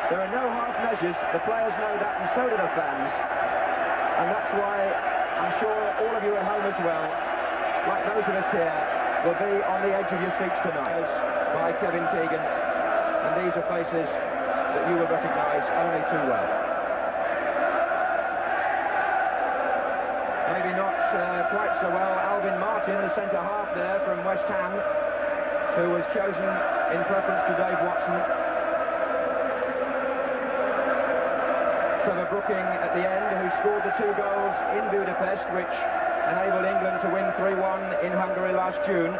There are no half measures. The players know that, and so do the fans. And that's why I'm sure all of you at home as well, like those of us here, will be on the edge of your seats tonight. By Kevin Keegan. And these are faces that you will recognise only too well. Maybe not quite so well. Alvin Martin, the centre-half there from West Ham, who was chosen in preference to Dave Watson. Trevor Brooking at the end, who scored the 2 goals in Budapest, which enabled England to win 3-1 in Hungary last June.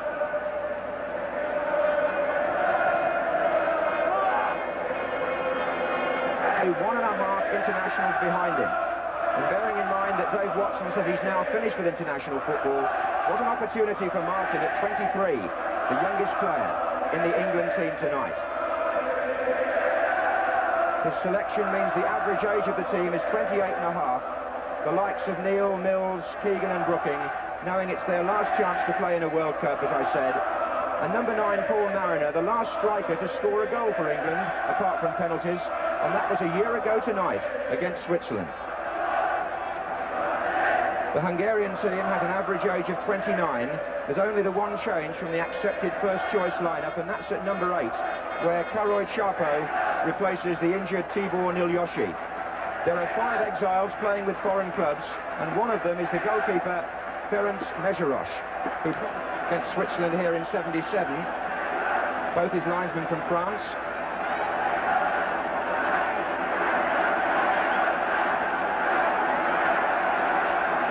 One and a half internationals behind him. And bearing in mind that Dave Watson says he's now finished with international football, what an opportunity for Martin at 23, the youngest player in the England team tonight. His selection means the average age of the team is 28 and a half. The likes of Neil, Mills, Keegan and Brooking, knowing it's their last chance to play in a World Cup, as I said. And number 9, Paul Mariner, the last striker to score a goal for England, apart from penalties, and that was a year ago tonight against Switzerland. The Hungarian team has an average age of 29. There's only the one change from the accepted first-choice lineup, and that's at number 8, where Karol Chapo replaces the injured Tibor Nilyoshi. There are 5 exiles playing with foreign clubs, and one of them is the goalkeeper, Ferenc Mezheros, who against Switzerland here in '77. Both his linesmen from France.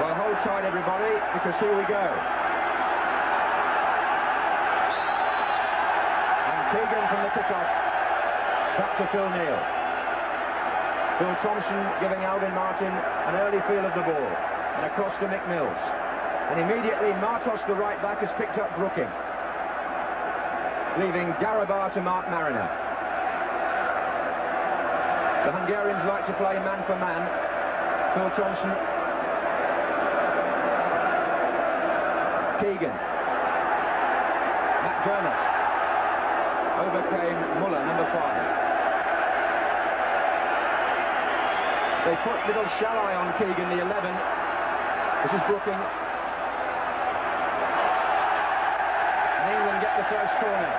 Well, hold tight, everybody, because here we go. And Keegan from the kickoff. Back to Phil Neal. Phil Thompson giving Alvin Martin an early feel of the ball. And across to Mick Mills. And immediately Martos, the right back, has picked up Brooking. Leaving Garabar to Mark Mariner. The Hungarians like to play man for man. Phil Thompson. Keegan. McDermott. Overcame Muller, number 5. They put little Shalai on Keegan, the 11. This is Brooking. And England get the first corner,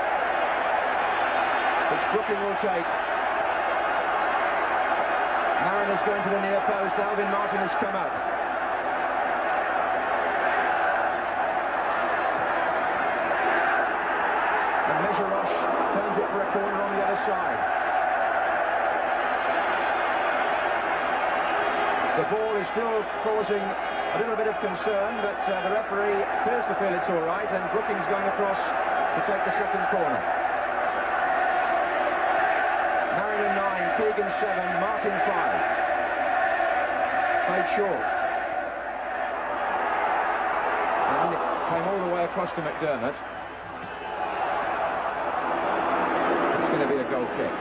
which Brooking will take. Mariner's going to the near post. Alvin Martin has come up. And Mezheros turns it for a corner on the other side. The ball is still causing a little bit of concern, but the referee appears to feel it's all right, and Brooking's going across to take the second corner. Mariner 9, Keegan 7, Martin 5. Played short. And it came all the way across to McDermott. It's going to be a goal kick.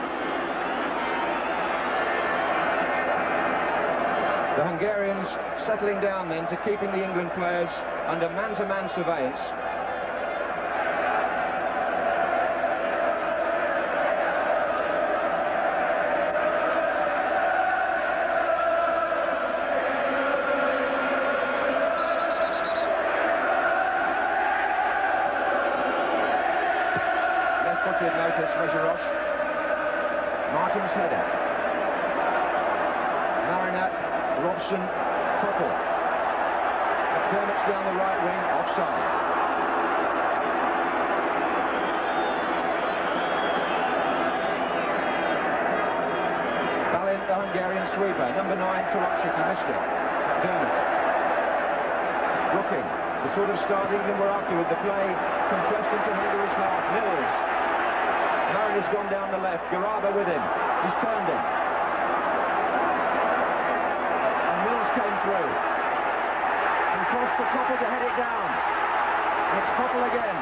The Hungarians settling down then to keeping the England players under man-to-man surveillance. Left-footed notice, Mezheros. Martin's header. Mariner. Robson, Koppel. McDermott's down the right wing, offside. Balint, the Hungarian sweeper. Number 9, Tarapchik, he missed it. McDermott. Brooking, the sort of start England were after with the play compressed into Hungary's half. Mills. Mariner's gone down the left. Garaba with him. He's turned him. Came through and crossed to Koppel to head it down, and it's Koppel again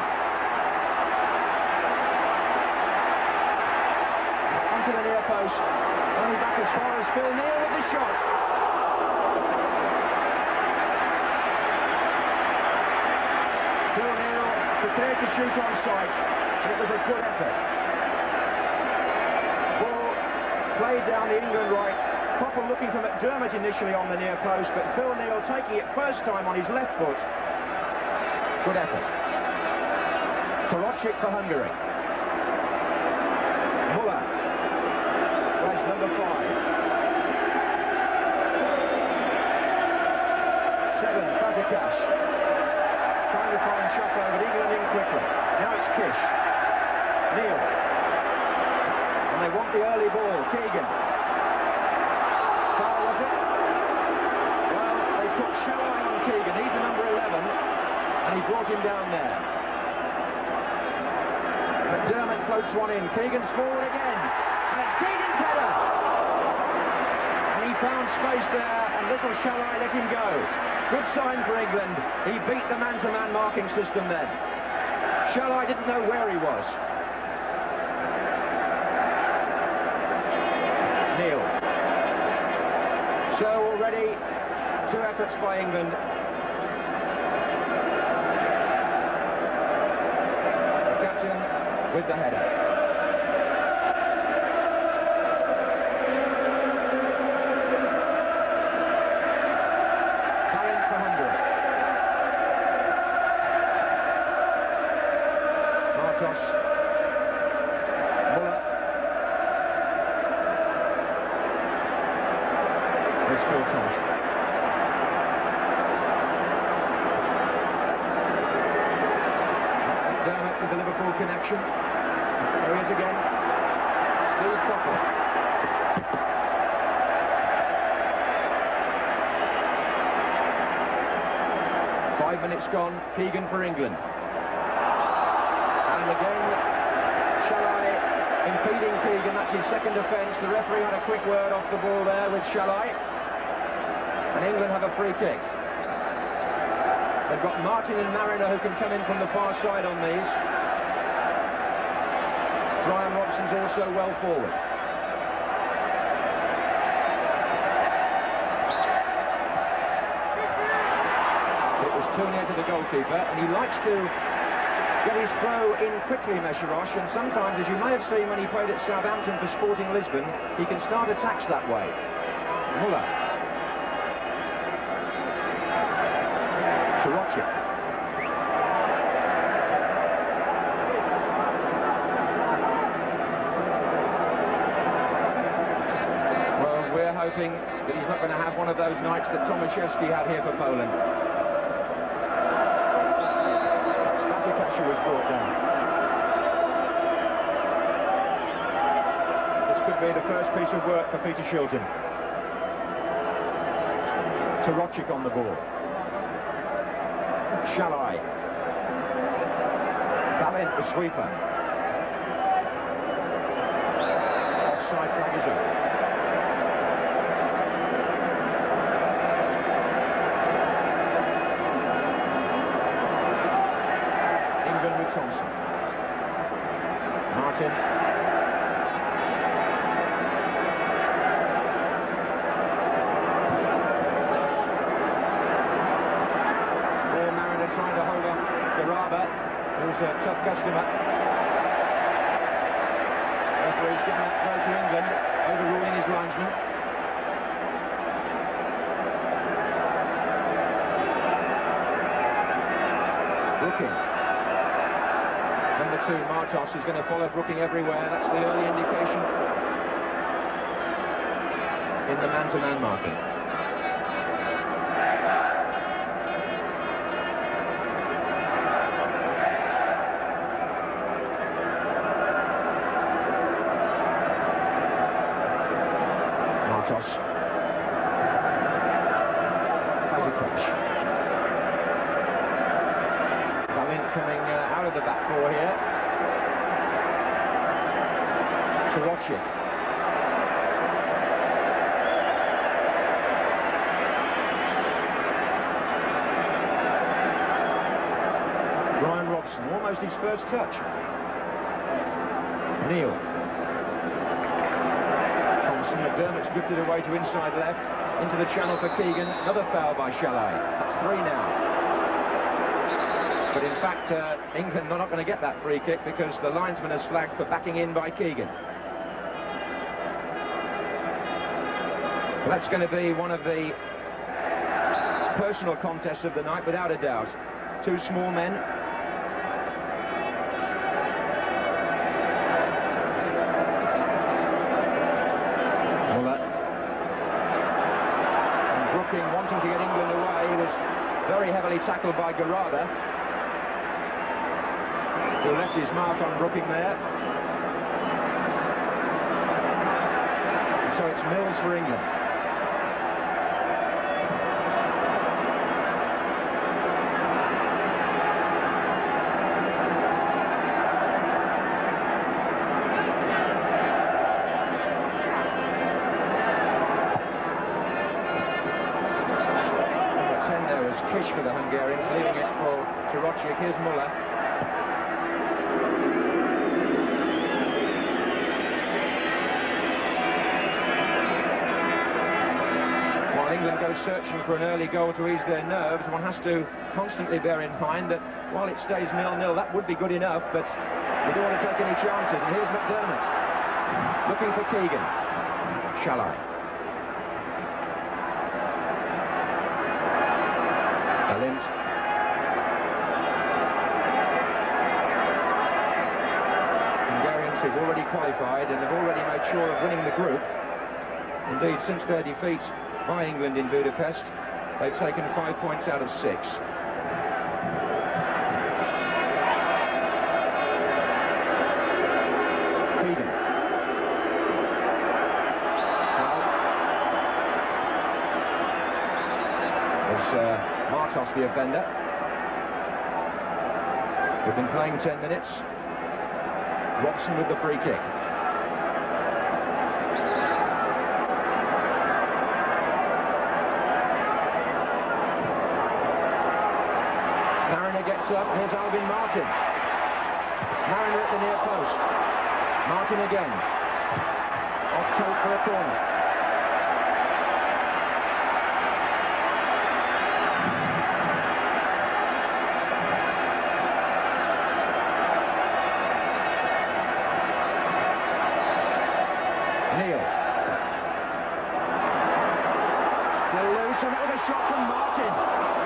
onto the near post, only back as far as Phil Neal with the shot. Phil Neal prepared to shoot on sight, and it was a good effort. Ball played down the England right. Popple looking for McDermott initially on the near post, but Phil Neal taking it first time on his left foot. Good effort. Torocic for Hungary. Muller. Plays number 5. 7, Fazekas. Trying to find Chapo, but England in quickly. Now it's Kish. Neal. And they want the early ball. Keegan. Foul, was it? Well, they put Shalai on Keegan. He's the number 11. And he brought him down there. McDermott floats one in. Keegan's forward again. And it's Keegan's header. And he found space there, and little Shalai let him go. Good sign for England. He beat the man-to-man marking system then. Shalai didn't know where he was. Neal. So already 2 efforts by England. The captain with the header. Muller. There's Cortosh. McDermott with the Liverpool connection. There he is again. Steve Coppell. Five minutes gone. Keegan for England. And again, Shalai impeding Keegan. That's his second offence. The referee had a quick word off the ball there with Shalai. And England have a free kick. They've got Martin and Mariner who can come in from the far side on these. Brian Robson's also well forward. It was too near to the goalkeeper, and he likes to get his throw in quickly, Mesherosh, and sometimes, as you may have seen when he played at Southampton for Sporting Lisbon, he can start attacks that way. Muller. Torocic. Well, we're hoping that he's not going to have one of those nights that Tomaszewski had here for Poland. Was brought down. This could be the first piece of work for Peter Shilton. Torocic on the ball. Shalai. Ballin, the sweeper. Offside flag is up. Thompson. Martin. Mariner trying to hold on Garaba, who's a tough customer. Referee's given that throw to England, overruling his linesman. Looking. Number 2, Martos, is going to follow Brooking everywhere. That's the early indication in the man-to-man marking. Martos. Fazekas. Coming out of the back four here. Torocic. Brian Robson, almost his first touch. Neal. Thompson. McDermott's drifted away to inside left, into the channel for Keegan. Another foul by Shalai. That's 3 now. But in fact, England are not going to get that free kick because the linesman has flagged for backing in by Keegan. Well, that's going to be one of the personal contests of the night, without a doubt. Two small men. Muller. And Brooking wanting to get England away. He was very heavily tackled by Garada, who left his mark on Brooking there. And so it's Mills for England. For the Hungarians, leaving it for Tarocic. Here's Muller. While England goes searching for an early goal to ease their nerves, one has to constantly bear in mind that while it stays 0-0, that would be good enough, but we don't want to take any chances. And here's McDermott, looking for Keegan. Shall I? Lins. Hungarians have already qualified and have already made sure of winning the group. Indeed, since their defeat by England in Budapest, they've taken 5 points out of 6. Keegan. Martos, the offender. We've been playing 10 minutes. Robson with the free kick. Mariner gets up. Here's Alvin Martin. Mariner at the near post. Martin again. Off toe for a corner. Shot from Martin.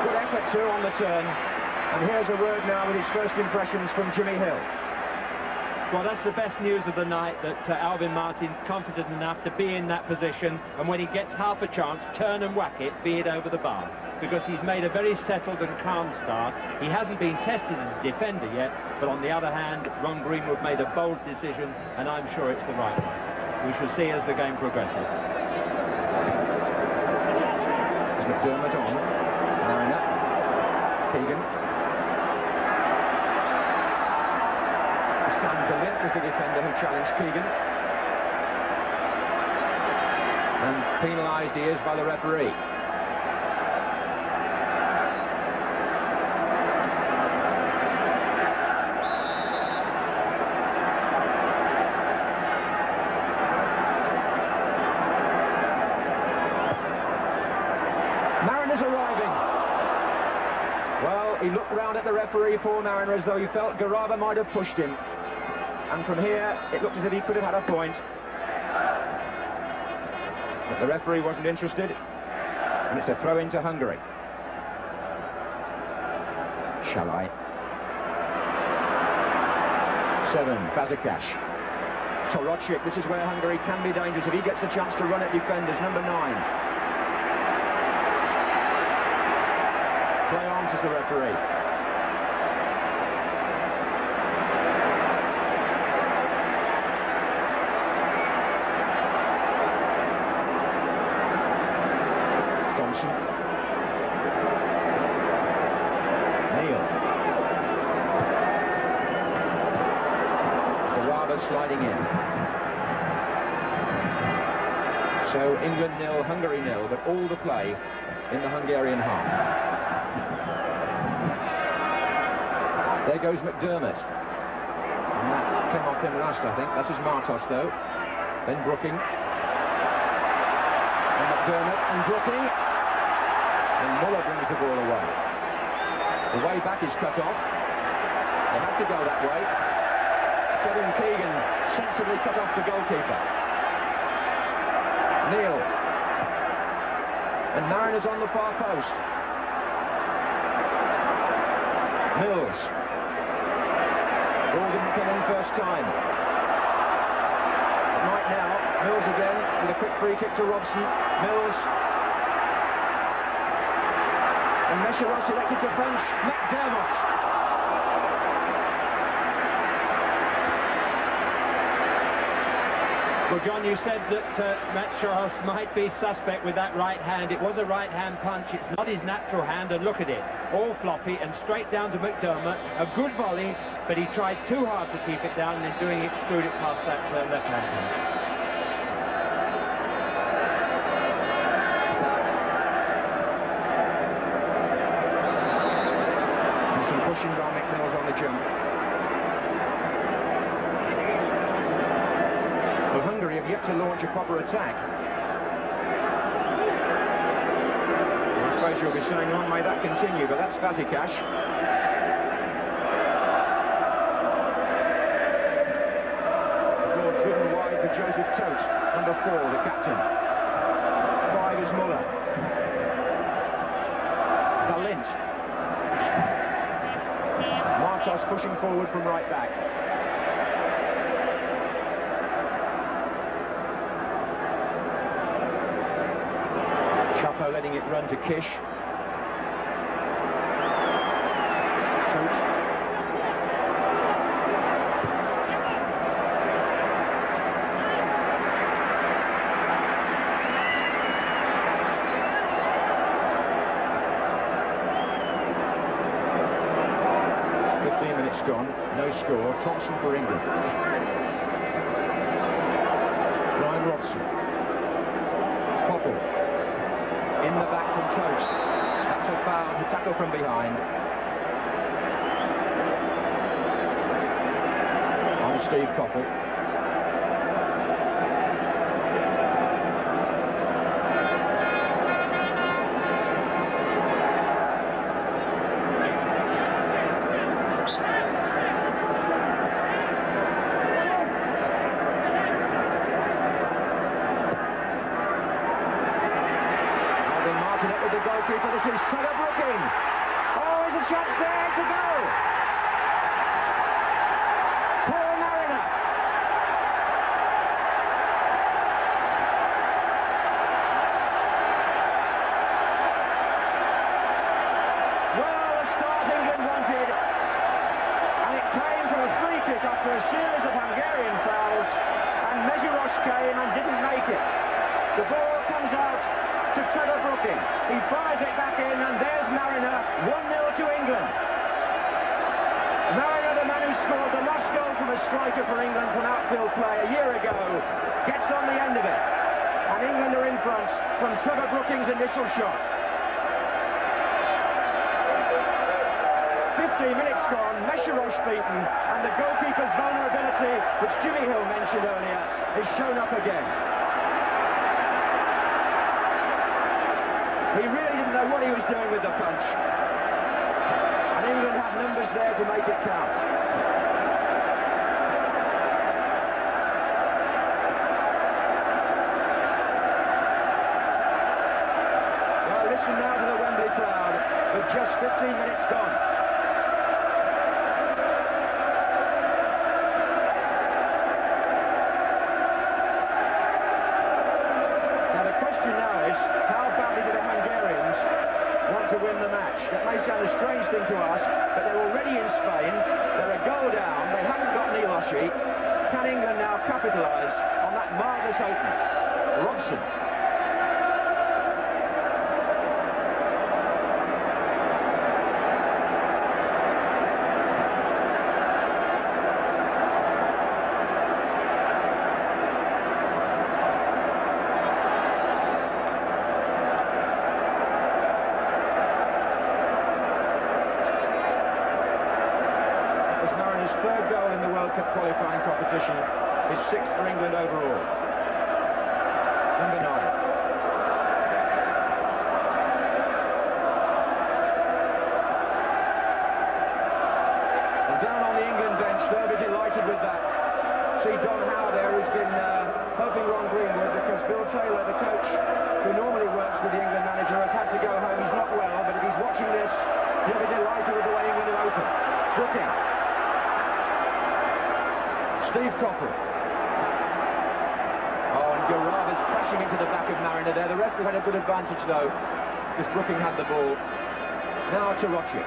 Good effort too on the turn. And here's a word now with his first impressions from Jimmy Hill. Well, that's the best news of the night, that Alvin Martin's confident enough to be in that position, and when he gets half a chance, turn and whack it, be it over the bar. Because he's made a very settled and calm start. He hasn't been tested as a defender yet, but on the other hand, Ron Greenwood made a bold decision, and I'm sure it's the right one. We shall see as the game progresses. McDermott on. Mariner. Keegan. This time Berlin was the defender who challenged Keegan. And penalised he is by the referee. He looked round at the referee, Paul Mariner, as though he felt Garaba might have pushed him. And from here, it looked as if he could have had a point. But the referee wasn't interested. And it's a throw into Hungary. Shall I? 7, Bazakash. Tarocic, this is where Hungary can be dangerous if he gets a chance to run at defenders. Number 9. Play on, says the referee. Thompson. Neal. Garaba sliding in. So England 0, Hungary 0, but all the play in the Hungarian half. There goes McDermott. And that came off him last, I think. That's his Martos, though. Then Brooking. And McDermott and Brooking. And Muller brings the ball away. The way back is cut off. They had to go that way. Kevin Keegan sensibly cut off the goalkeeper. Neal. And Mariner's on the far post. Mills. Ball didn't come in first time. Right now, Mills again with a quick free kick to Robson. Mills. And Mesheros elected to punch McDermott. Well, John, you said that Mesheros might be suspect with that right hand. It was a right-hand punch. It's not his natural hand, and look at it. All floppy and straight down to McDermott. A good volley, but he tried too hard to keep it down, and in doing it, screwed it past that left hand. Pushing by McMills on the jump. Well, Hungary have yet to launch a proper attack. I suppose you'll be saying, long may that continue, but that's Vazikash. The ball driven wide for Joseph Tote, number 4, the captain. 5 is Muller. Valint. Martos pushing forward from right back. Chapo letting it run to Kish. Tote. Gone, no score. Thompson for England. Brian Robson. Popple. In the back from Tote. That's a foul. The tackle from behind. On Steve Popple. This is Trevor Brooking. Oh, there's a chance there to go. Paul Mariner. Well, the start England wanted. And it came from a free kick after a series of Hungarian fouls. And Mesheros came and didn't make it. The ball comes out to Trevor Brooking. He fires it back in, and there's Mariner, 1-0 to England. Mariner, the man who scored the last goal from a striker for England from outfield play a year ago, gets on the end of it. And England are in front from Trevor Brooking's initial shot. 15 minutes gone, Mesheros beaten, and the goalkeeper's vulnerability, which Jimmy Hill mentioned earlier, is shown up again. He really didn't know what he was doing with the punch. And England have numbers there to make it count. Well, listen now to the Wembley crowd with just 15 minutes gone. Now the question now is, how badly do the Hungarians want to win the match? That may sound a strange thing to ask, but they're already in Spain, they're a goal down, they haven't got Niloshi. Can England now capitalise on that marvellous opening? Robson. Third goal in the World Cup qualifying competition, his 6th for England overall. Number 9. Koppel. Oh, and Garava's crashing into the back of Mariner there. The referee had a good advantage, though, because Brooking had the ball. Now to Rochik.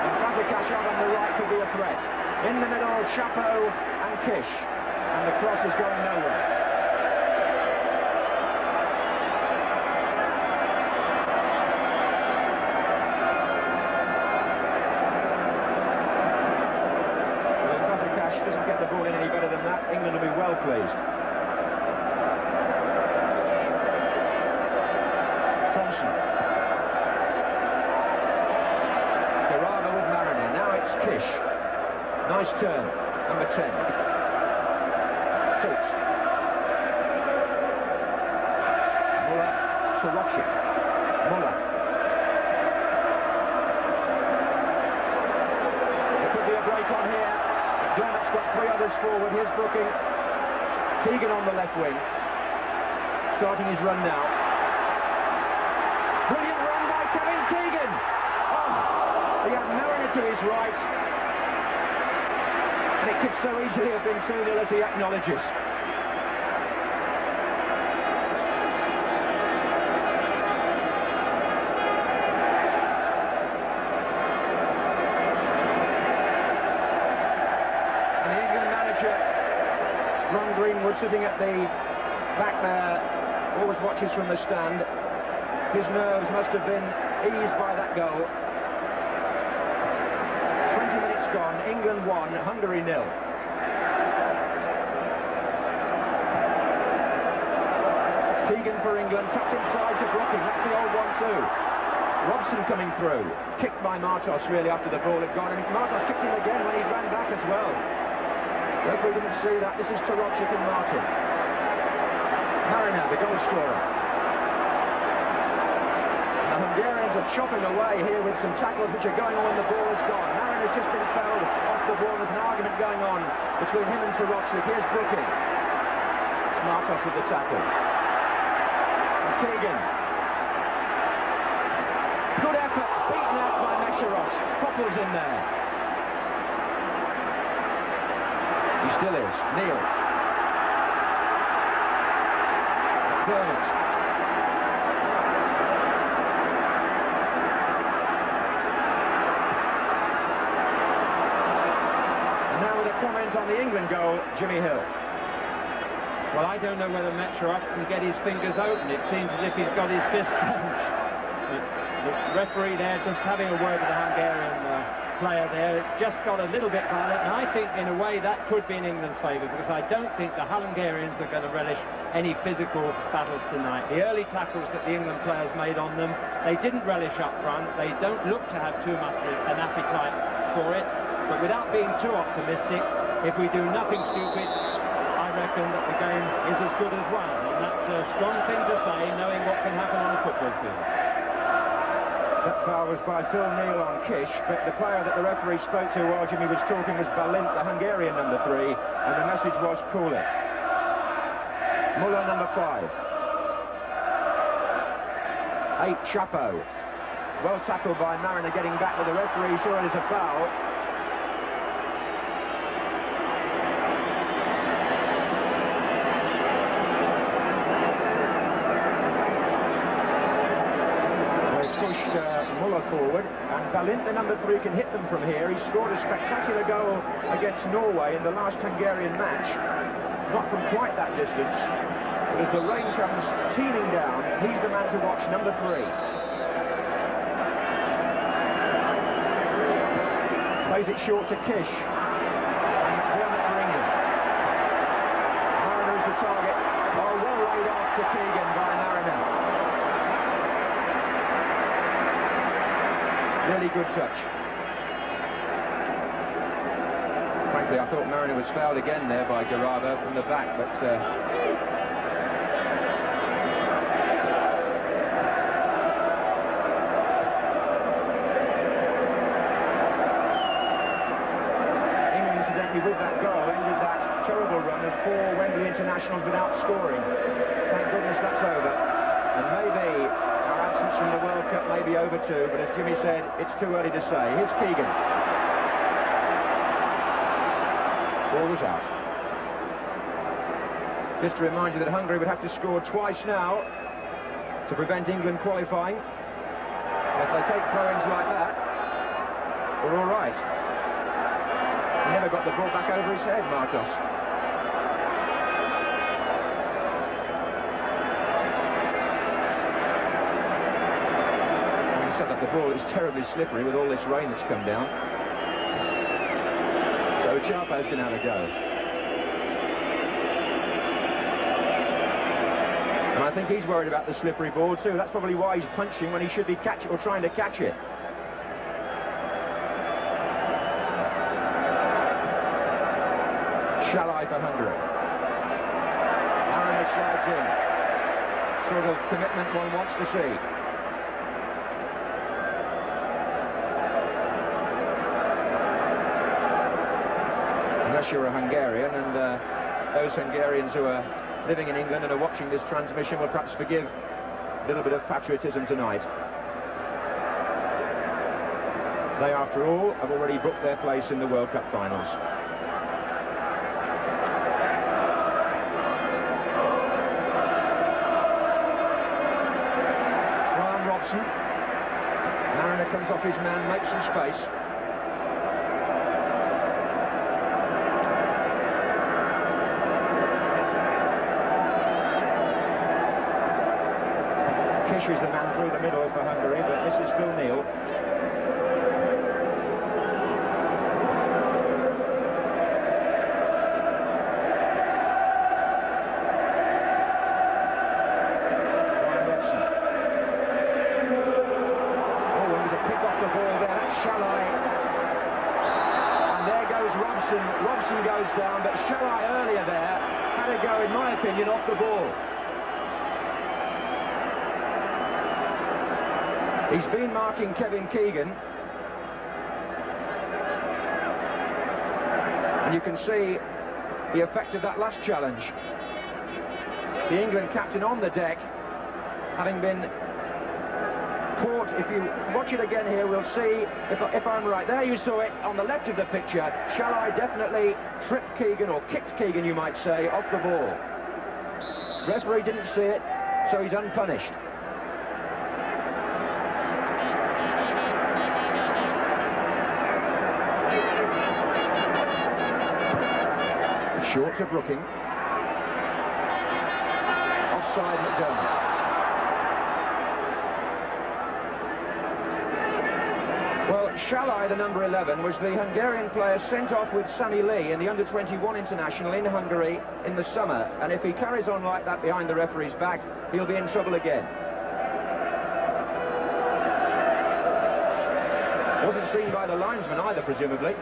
And Fatikash out on the right could be a threat. In the middle, Chapeau and Kish. And the cross is going nowhere. Doesn't get the ball in any better than that, England will be well pleased. Thompson. Garava with Mariner. Now it's Kish. Nice turn. Number 10. Tilt. Muller to Rochik. Muller. There could be a break on here. Dermott's got 3 others forward. Here's Brooking. Keegan on the left wing. Starting his run now. Brilliant run by Kevin Keegan. Oh, he had Mariner to his right. And it could so easily have been 2-0 as he acknowledges. Ron Greenwood sitting at the back there, always watches from the stand. His nerves must have been eased by that goal. 20 minutes gone, England 1, Hungary 0. Keegan for England, tucked inside to Brooking, that's the old 1-2. Robson coming through, kicked by Martos really after the ball had gone, and Martos kicked him again when he ran back as well. Referee didn't see that. This is Tarochik and Martin. Mariner, the goal scorer. The Hungarians are chopping away here with some tackles which are going on when the ball is gone. Mariner's just been fouled off the ball. There's an argument going on between him and Tarochik. Here's Brooking. It's Martos with the tackle. And Keegan. Good effort, beaten out by Mesheros. Koppel's in there. He still is. Neil. Dermott. And now with a comment on the England goal, Jimmy Hill. Well, I don't know whether Metrov can get his fingers open. It seems as if he's got his fist clenched. The referee there just having a word with the Hungarian player there, just got a little bit violent, and I think in a way that could be in England's favour, because I don't think the Hungarians are going to relish any physical battles tonight. The early tackles that the England players made on them, they didn't relish up front. They don't look to have too much an appetite for it, but without being too optimistic, if we do nothing stupid, I reckon that the game is as good as won, and that's a strong thing to say, knowing what can happen on a football field. That foul was by Phil Neal on Kish, but the player that the referee spoke to while Jimmy was talking was Balint, the Hungarian number 3, and the message was cool it. Muller number 5. 8, Chapeau. Well tackled by Mariner, getting back, but the referee saw it as a foul. Muller forward, and Balint, the number 3, can hit them from here. He scored a spectacular goal against Norway in the last Hungarian match. Not from quite that distance, but as the rain comes teeming down, he's the man to watch, number 3. Plays it short to Kish. And McDermott for England. Mariner's the target. Oh, well laid off to Keegan by Mariner. Really good touch. Frankly, I thought Mariner was fouled again there by Garava from the back, but England, incidentally, with that goal, ended that terrible run of 4 Wembley internationals without scoring. Thank goodness that's over. And maybe our absence from the World Cup may be over too, but as Jimmy said, it's too early to say. Here's Keegan. Ball was out. Just to remind you that Hungary would have to score twice now to prevent England qualifying. If they take throw-ins like that, we're all right. He never got the ball back over his head, Martos. Having said that, the ball is terribly slippery with all this rain that's come down. So Chapo's going to have a go. And I think he's worried about the slippery ball too. That's probably why he's punching when he should be catching or trying to catch it. Shalai for Hungary. Aaron slides in. Sort of commitment one wants to see. Unless you're a Hungarian, and those Hungarians who are living in England and are watching this transmission will perhaps forgive a little bit of patriotism tonight. They, after all, have already booked their place in the World Cup finals. Ryan Robson. Mariner comes off his man, makes some space. Is the man through the middle for Hungary, but this is Phil Neal. Ryan Robson. Oh, there was a pick off the ball there. That's Shalai. And there goes Robson. Robson goes down, but Shalai earlier there had a go, in my opinion, off the ball. He's been marking Kevin Keegan. And you can see the effect of that last challenge. The England captain on the deck, having been caught. If you watch it again here, we'll see, if I'm right, there you saw it on the left of the picture. Shalai definitely tripped Keegan, or kicked Keegan, you might say, off the ball. Referee didn't see it, so he's unpunished. Short to Brooking. Offside McDermott. Well, Shalai, the number 11, was the Hungarian player sent off with Sammy Lee in the under-21 international in Hungary in the summer. And if he carries on like that behind the referee's back, he'll be in trouble again. Wasn't seen by the linesman either, presumably.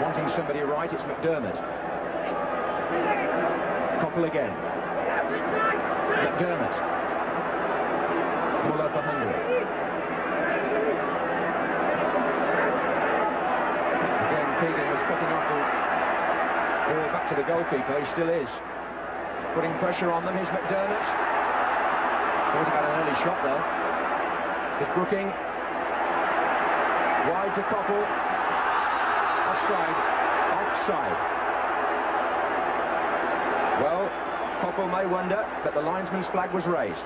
Wanting somebody right, it's McDermott. Koppel again. McDermott. Muller for Hungary. Again, Keegan was cutting off the ball back to the goalkeeper. He still is. Putting pressure on them. Here's McDermott. Thought about an early shot there. Here's Brooking. Wide to Koppel. Offside. Offside. Well, Koppel may wonder, but the linesman's flag was raised.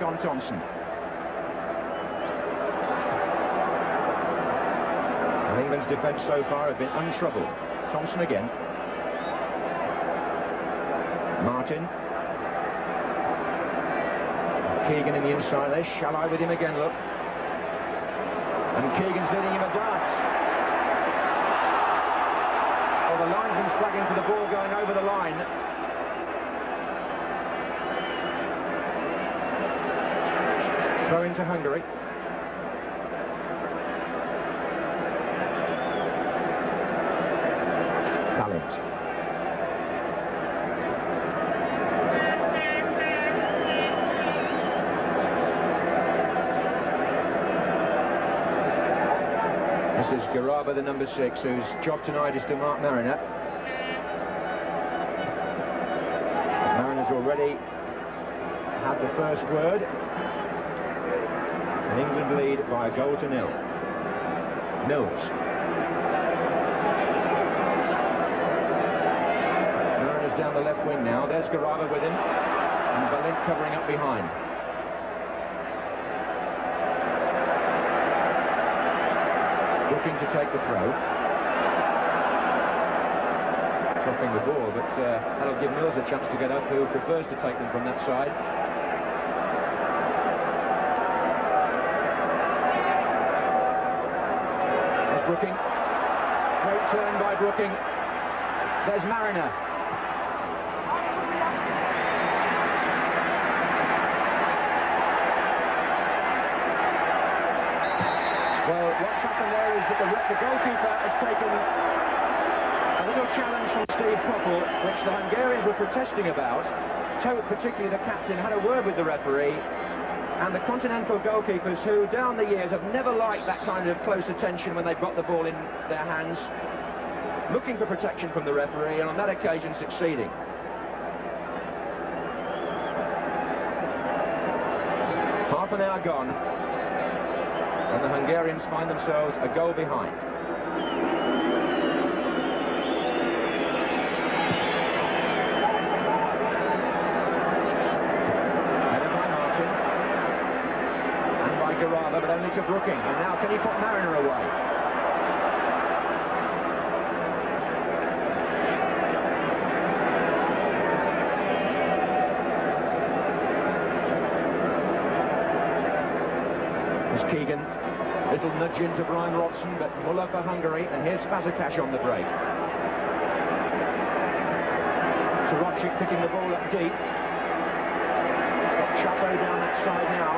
On Thompson. England's defence so far have been untroubled. Thompson again. Martin. Keegan in the inside there. Shall I with him again, look. And Keegan's leading him a dance. Well, the linesman's flagging for the ball going over the line. Throw into Hungary. This is Garaba, the number 6, whose job tonight is to mark Mariner. Mariner's already had the first word. And England lead by 1-0. Mills. Mariner's down the left wing now. There's Garaba with him. And Valent covering up behind. Looking to take the throw. Dropping the ball, but that'll give Mills a chance to get up, who prefers to take them from that side. There's Brooking. Great turn by Brooking. There's Mariner. Well, what's happened there is that the goalkeeper has taken a little challenge from Steve Poppel, which the Hungarians were protesting about. Particularly the captain had a word with the referee, and the continental goalkeepers, who down the years have never liked that kind of close attention when they've got the ball in their hands, looking for protection from the referee, and on that occasion succeeding. Half an hour gone. And the Hungarians find themselves a goal behind. Headed by Martin. And by Garaba, but only to Brooking. And now can he put Mariner away? There's Keegan. Little nudge into Brian Robson, but Muller for Hungary, and here's Fazekas on the break. Sorokic picking the ball up deep. It's got Chapo down that side now.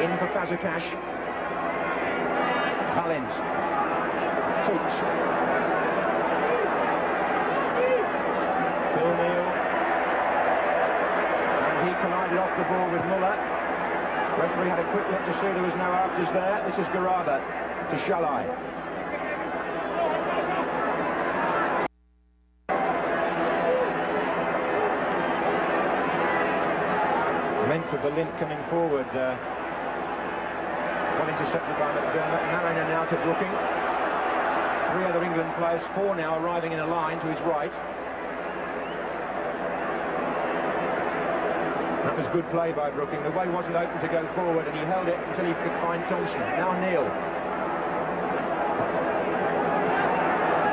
In for Fazekas. Valent. Teach. Phil Neal. And he collided off the ball with Muller. Referee had a quick look to see there was no afters there. This is Garaba to Shalai. Meant for Valent coming forward. Well intercepted by McDermott. Mariner now to Brooking. 3 other England players, 4 now arriving in a line to his right. That was good play by Brooking. The way wasn't open to go forward, and he held it until he could find Thompson. Now Neal.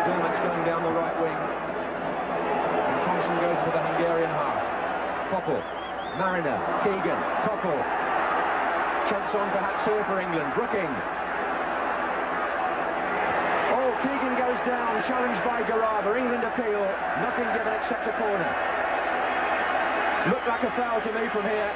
Dermott's going down the right wing. And Thompson goes to the Hungarian half. Poppel. Mariner. Keegan. Poppel. Chance on perhaps here for England. Brooking. Oh, Keegan goes down, challenged by Garaba. England appeal. Nothing given except a corner. Looked like a foul to me from here.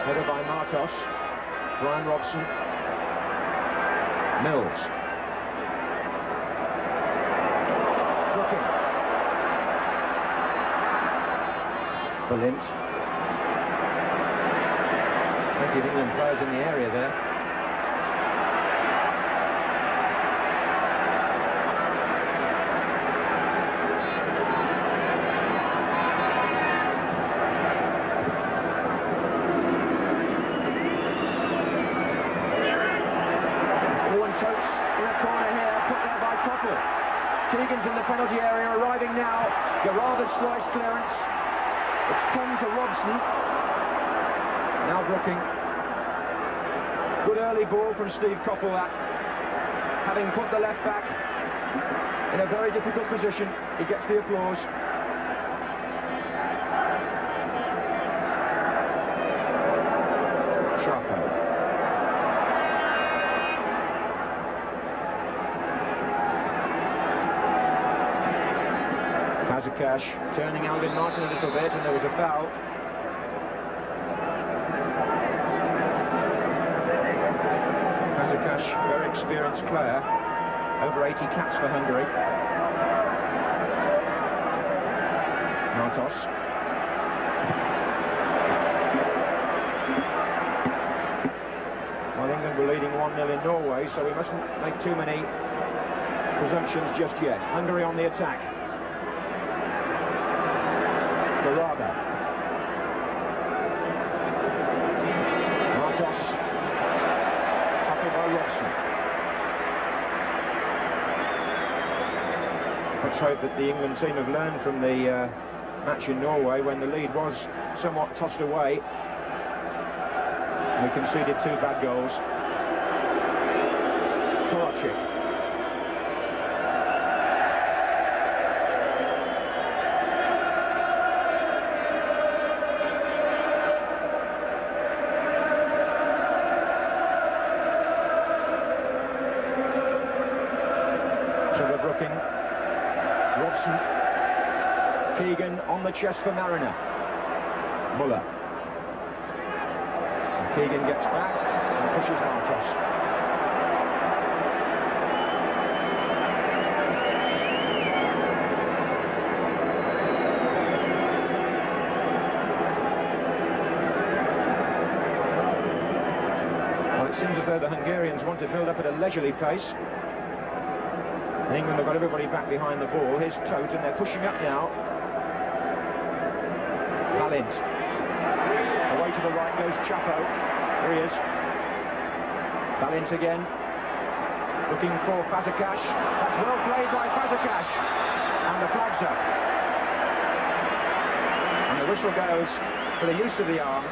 Header by Martos. Brian Robson. Mills. Brooking. Valent. Plenty of England players in the area there. Owen Totes in a corner here, put there by Poppel. Keegan's in the penalty area, arriving now. Garaba's slice clearance. It's come to Robson. Now Brooking. Good early ball from Steve Coppell, that. Having put the left back in a very difficult position, he gets the applause. Cash turning Alvin Martin a little bit, and there was a foul. Cash, very experienced player, over 80 caps for Hungary. Martos. Well, England were leading 1-0 in Norway, so we mustn't make too many presumptions just yet. Hungary on the attack. Garaba. Martos. Tackled by Robson. Let's hope that the England team have learned from the match in Norway when the lead was somewhat tossed away. We conceded 2 bad goals. Torchik. Robson. Keegan on the chest for Mariner. Muller. And Keegan gets back and pushes Martos. Well, it seems as though the Hungarians want to build up at a leisurely pace. England have got everybody back behind the ball. Here's Tote, and they're pushing up now. Valint. Away to the right goes Chapo. Here he is. Valint again. Looking for Fazekas. That's well played by Fazekas. And the flag's up. And the whistle goes for the use of the arm.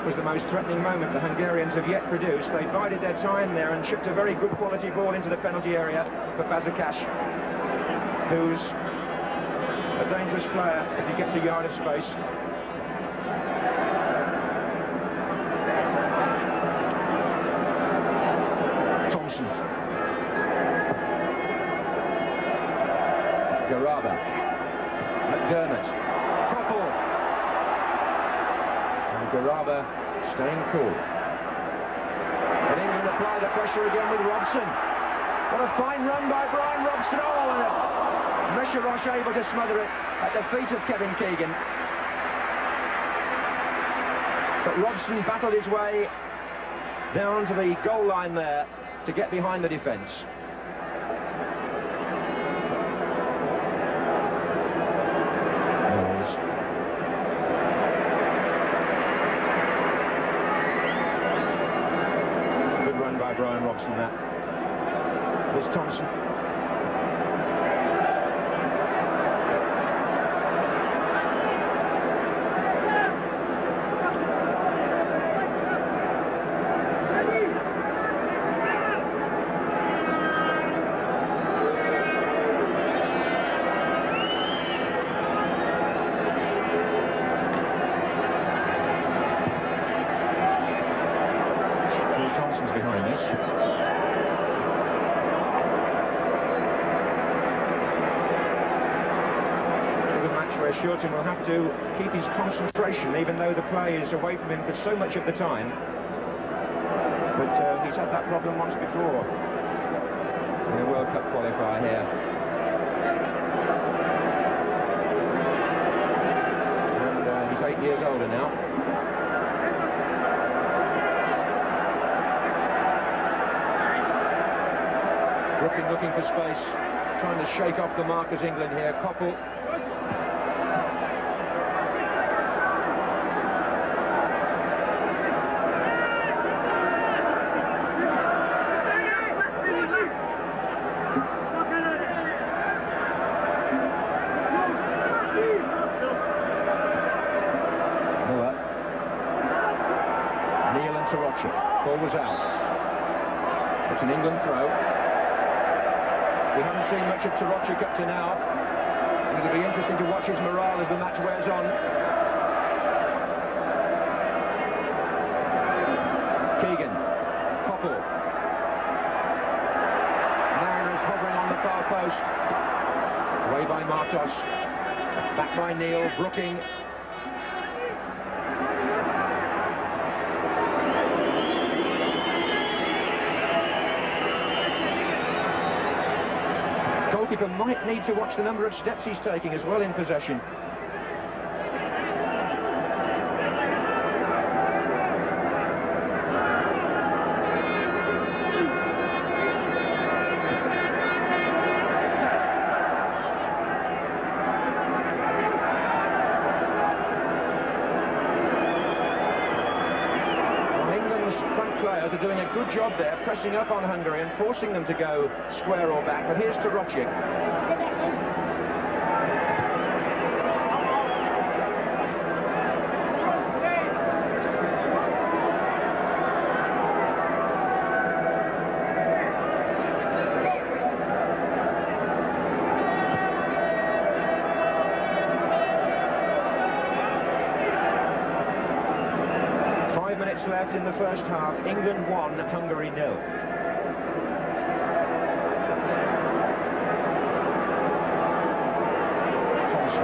Was the most threatening moment the Hungarians have yet produced. They bided their time there and chipped a very good quality ball into the penalty area for Fazekas, who's a dangerous player if he gets a yard of space. Thompson. Garaba. McDermott. Garaba staying cool. But England apply the pressure again with Robson. What a fine run by Brian Robson. Oh, and Mesherosh able to smother it at the feet of Kevin Keegan. But Robson battled his way down to the goal line there to get behind the defence. Brian Robson, that. There's Thompson. Thompson's behind this. Shorten will have to keep his concentration, even though the play is away from him for so much of the time. But he's had that problem once before in a World Cup qualifier here. And he's 8 years older now. Brooking looking for space, trying to shake off the markers England here. Coppell. Ball was out. It's an England throw. We haven't seen much of Taroccic up to now. It'll be interesting to watch his morale as the match wears on. Keegan. Koppel. Mariners hovering on the far post. Away by Martos. Back by Neil. Brooking. Goalkeeper might need to watch the number of steps he's taking as well in possession. Are doing a good job there, pressing up on Hungary and forcing them to go square or back. But here's Taroccic. Left in the first half. England 1, Hungary 0. Thompson.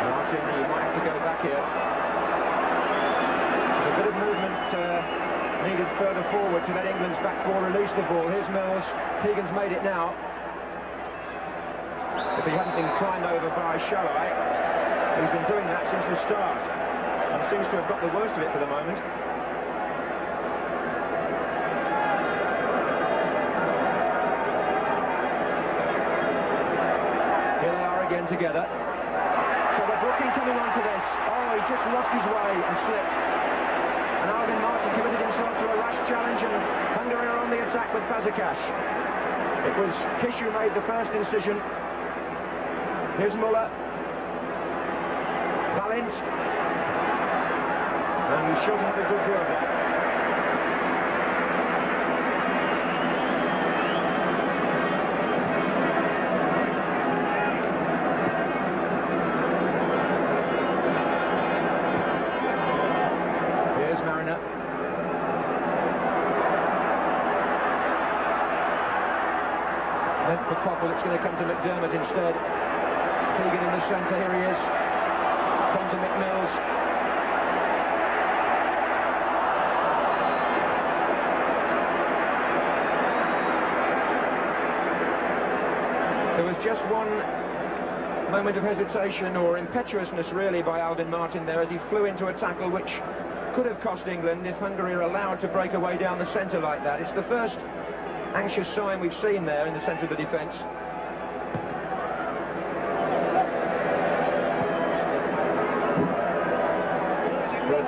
Martin, you might have to go back here. There's a bit of movement needed further forward to let England's back four release the ball. Here's Mills. Keegan's made it now. If he hadn't been climbed over by Shalai, he's been doing that since the start and seems to have got the worst of it for the moment. Here they are again together. So the Brooking coming onto this. Oh, he just lost his way and slipped. And Alvin Martin committed himself to a rash challenge, and Hungary are on the attack with Fazekas. It was Kish who made the first incision. Here's Muller. Valent. And he shot at a good view of that. Here's Mariner. Then for Koppel, it's going to come to McDermott instead. Keegan in the centre, here he is. Come to McMills. There was just one moment of hesitation or impetuousness really by Alvin Martin there as he flew into a tackle which could have cost England if Hungary are allowed to break away down the centre like that. It's the first anxious sign we've seen there in the centre of the defence.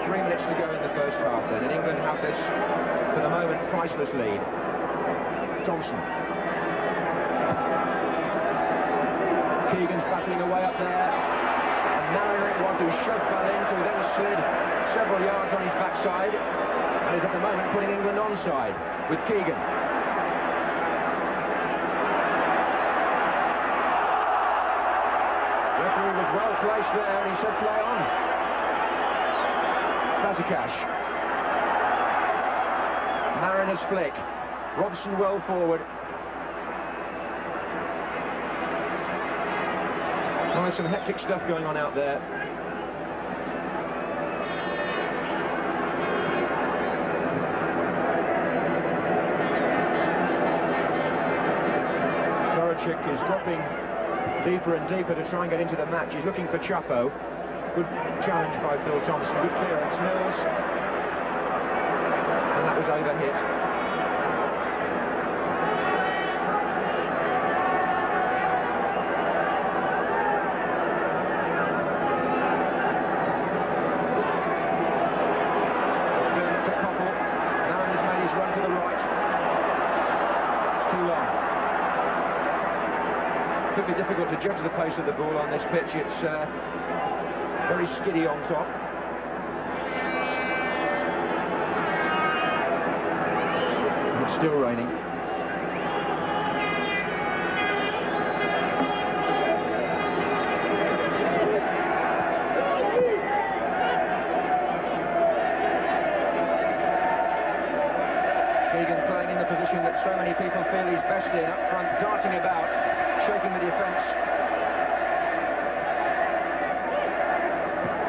3 minutes to go in the first half then, and England have this, for the moment, priceless lead. Thompson. Keegan's battling away up there, and Mariner it was who shoved Valent, who then slid several yards on his backside, and is at the moment putting England onside with Keegan. Referee was well placed there, and he said play on. Fazekas. Mariner's flick. Robson well forward. Oh, there's some hectic stuff going on out there. Taroccic is dropping deeper and deeper to try and get into the match. He's looking for Chapo. Good challenge by Phil Thompson, good clearance, Mills. And that was overhit. McDermott to Koppel. Mariners made his run to the right. It's too long. could be difficult to judge the pace of the ball on this pitch. It's very skiddy on top. It's still raining. Keegan playing in the position that so many people feel he's best in, up front, darting about, shaking the defence.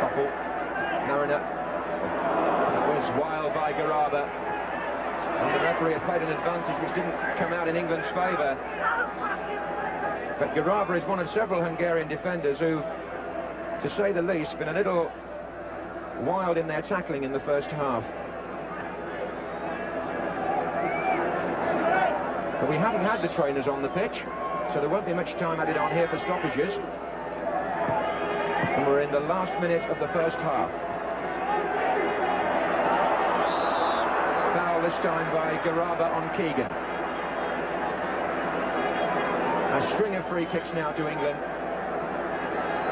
Koppel, Mariner. That was wild by Garaba. And the referee had played an advantage which didn't come out in England's favour. But Garaba is one of several Hungarian defenders who, to say the least, been a little wild in their tackling in the first half. But we haven't had the trainers on the pitch, so there won't be much time added on here for stoppages. And we're in the last minute of the first half. Foul this time by Garaba on Keegan. A string of free kicks now to England.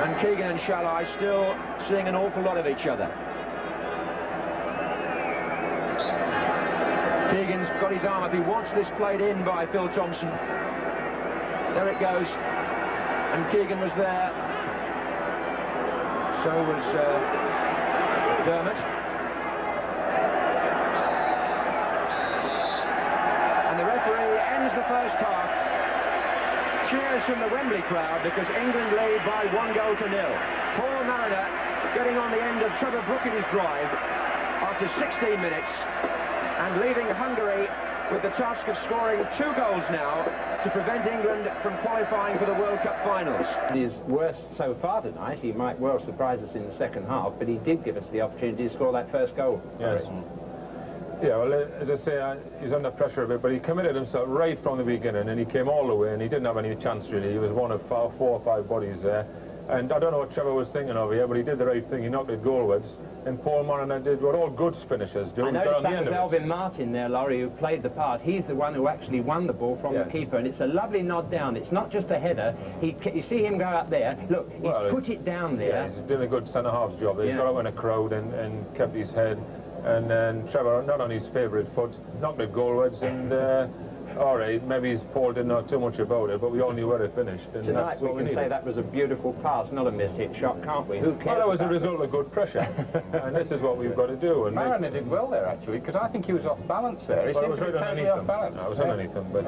And Keegan and Shalai still seeing an awful lot of each other. Keegan's got his arm up. He wants this played in by Phil Thompson. There it goes. And Keegan was there. So was Dermot. And the referee ends the first half. Cheers from the Wembley crowd because England lead by 1-0. Paul Mariner getting on the end of Trevor Brookett's drive after 16 minutes. And leaving Hungary with the task of scoring 2 goals now to prevent England from qualifying for the World Cup finals. His worst so far tonight. He might well surprise us in the second half, but he did give us the opportunity to score that first goal. Yes. Yeah, well, as I say, he's under pressure a bit, but he committed himself right from the beginning, and he came all the way, and he didn't have any chance, really. He was one of 4 or 5 bodies there. And I don't know what Trevor was thinking of here, but he did the right thing. He knocked it goalwards. And Paul Mariner did what all good finishers do. I noticed that was Alvin Martin there, Laurie, who played the part. He's the one who actually won the ball from the keeper, and it's a lovely nod down. It's not just a header. You see him go up there. Look, he's put it down there. Yeah, he's doing a good centre-half's job. He's got up in a crowd and kept his head. And then Trevor, not on his favourite foot, knocked it goalwards, and all right, maybe Paul didn't know too much about it, but we all knew where it finished. And tonight we can say that was a beautiful pass, not a mishit shot, can't we? Who cares? Well, that was a result of good pressure, and this is what we've got to do. And Mariner did well there, actually, because I think he was off balance there. He well, seemed to be totally off balance. I was underneath him, but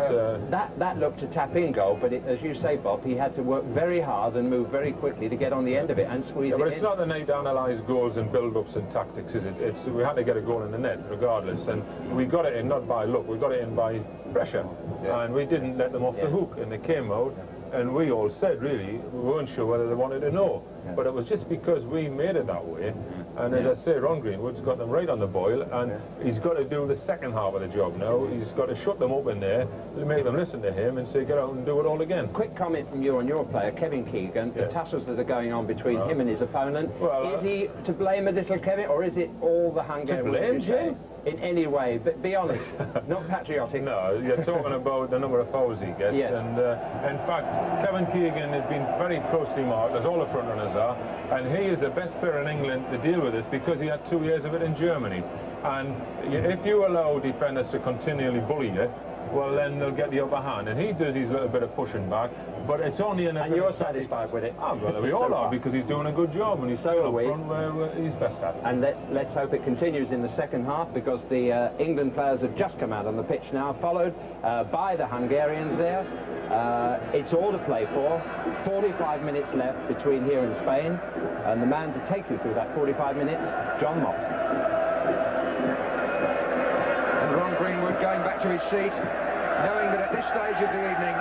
that looked a tap-in goal, but as you say, Bob, he had to work very hard and move very quickly to get on the end of it and squeeze it in. But it's not the night to analyse goals and build-ups and tactics, is it? We had to get a goal in the net, regardless, and we got it in not by luck, we got it in by pressure, and we didn't let them off the hook, and they came out, and we all said, really, we weren't sure whether they wanted to know, but it was just because we made it that way, and as I say, Ron Greenwood's got them right on the boil, and he's got to do the second half of the job now. He's got to shut them up in there, make them listen to him, and say, get out and do it all again. Quick comment from you on your player, Kevin Keegan, the tussles that are going on between him and his opponent. Well, is he to blame a little, Kevin, or is it all the Hungarians? To blame, Jim? In any way, but be honest, not patriotic. No, you're talking about the number of fouls he gets, and in fact, Kevin Keegan has been very closely marked, as all the front runners are, and he is the best player in England to deal with this because he had 2 years of it in Germany. And if you allow defenders to continually bully you, well, then they'll get the upper hand, and he does his little bit of pushing back, but it's only in a... And you're satisfied with it? Oh, well, we all are, because he's doing a good job, and he's so up front where he's best at it. And let's hope it continues in the second half, because the England players have just come out on the pitch now, followed by the Hungarians there. It's all to play for. 45 minutes left between here and Spain, and the man to take you through that 45 minutes, John Mopson. And Ron Greenwood going back to his seat, knowing that at this stage of the evening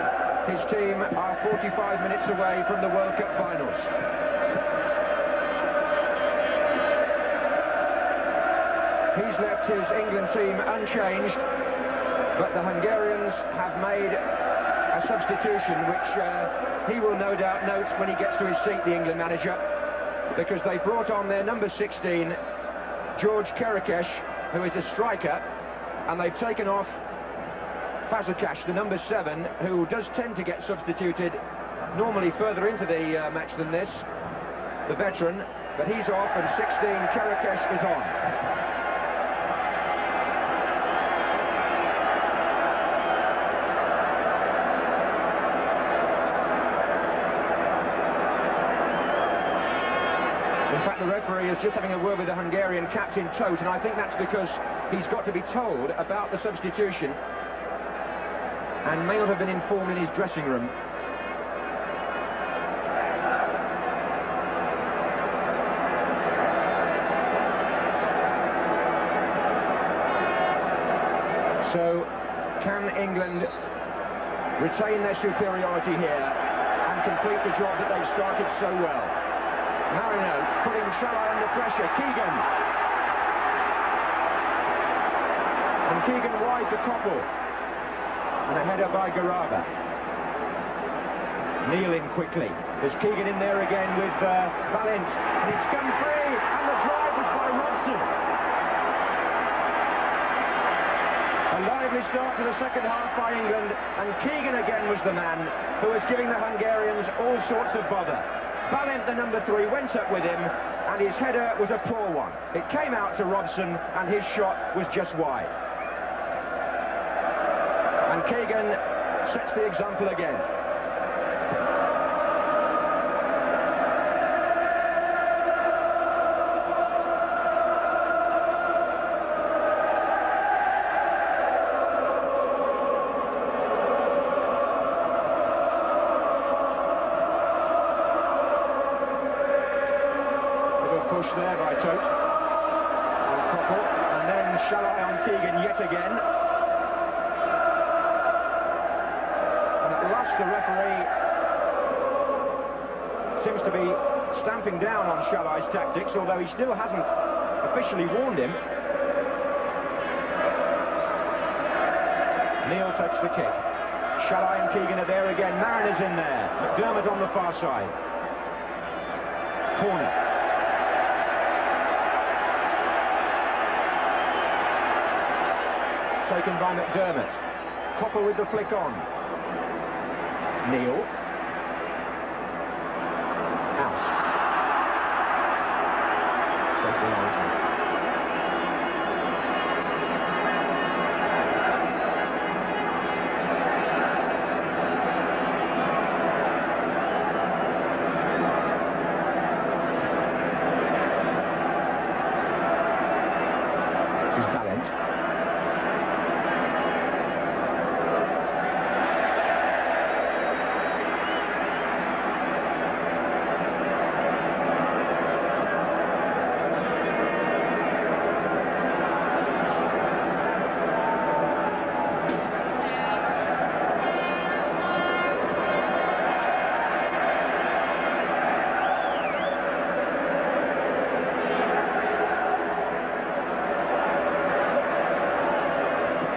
his team are 45 minutes away from the World Cup finals. He's left his England team unchanged, but the Hungarians have made a substitution which he will no doubt note when he gets to his seat, the England manager, because they brought on their number 16, George Kerekesh, who is a striker, and they've taken off Fazekas, the number 7, who does tend to get substituted normally further into the match than this, the veteran, but he's off and 16, Karakesh is on. In fact, the referee is just having a word with the Hungarian captain, Tóth, and I think that's because he's got to be told about the substitution and may not have been informed in his dressing room. So, can England retain their superiority here and complete the job that they've started so well? Marino putting Shalai under pressure. Keegan. And Keegan wide to Koppel. And a header by Garaba. Neil in quickly. There's Keegan in there again with Valent. And it's come free. And the drive was by Robson. A lively start to the second half by England. And Keegan again was the man who was giving the Hungarians all sorts of bother. Valent, the number 3, went up with him, and his header was a poor one. It came out to Robson, and his shot was just wide. And Keegan sets the example again. Push there by Tóth and Koppel, and then Shalai on Keegan yet again. And at last the referee seems to be stamping down on Shalai's tactics, although he still hasn't officially warned him. Neil takes the kick. Shalai and Keegan are there again. Mariner's in there. McDermott on the far side. Corner. Taken by McDermott. Koppel with the flick on. Neil. Out. Says the linesman. This is Valent.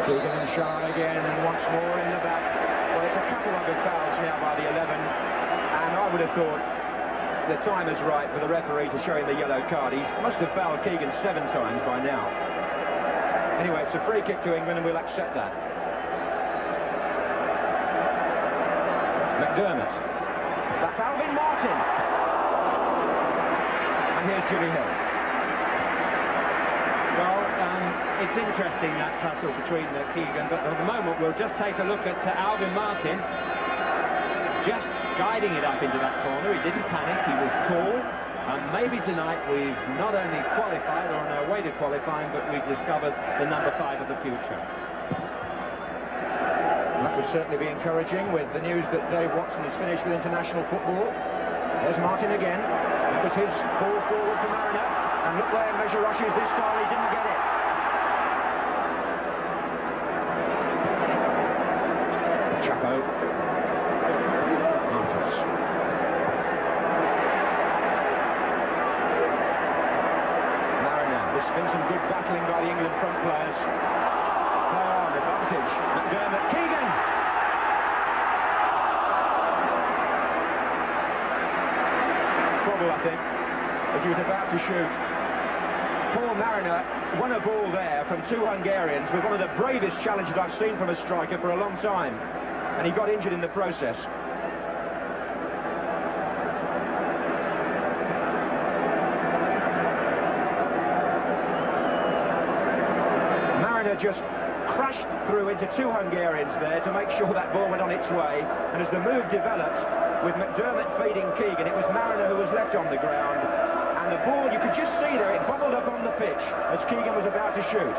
Keegan and Shalai again, and once more in the back. Well, it's a catalogue of fouls now by the 11, and I would have thought the time is right for the referee to show him the yellow card. He must have fouled Keegan 7 times by now. Anyway, it's a free kick to England, and we'll accept that. McDermott. That's Alvin Martin. And here's Jimmy Hill. Well, it's interesting, that tussle between Keegan, but at the moment we'll just take a look at Alvin Martin just guiding it up into that corner. He didn't panic, he was cool, and maybe tonight we've not only qualified or on our way to qualifying, but we've discovered the number 5 of the future. That would certainly be encouraging with the news that Dave Watson has finished with international football. There's Martin again. That was his ball forward for Mariner, and look where Measure rushes this time, he didn't get it. Chapo. Martos. Mariner. There's been some good battling by the England front players. Play on, advantage. McDermott. Keegan! Trouble, I think, as he was about to shoot. Poor Mariner won a ball there from 2 Hungarians with one of the bravest challenges I've seen from a striker for a long time. And he got injured in the process. just crashed through into two Hungarians there to make sure that ball went on its way. And as the move developed, with McDermott feeding Keegan, it was Mariner who was left on the ground. And the ball, you could just see there, it bubbled up on the pitch as Keegan was about to shoot.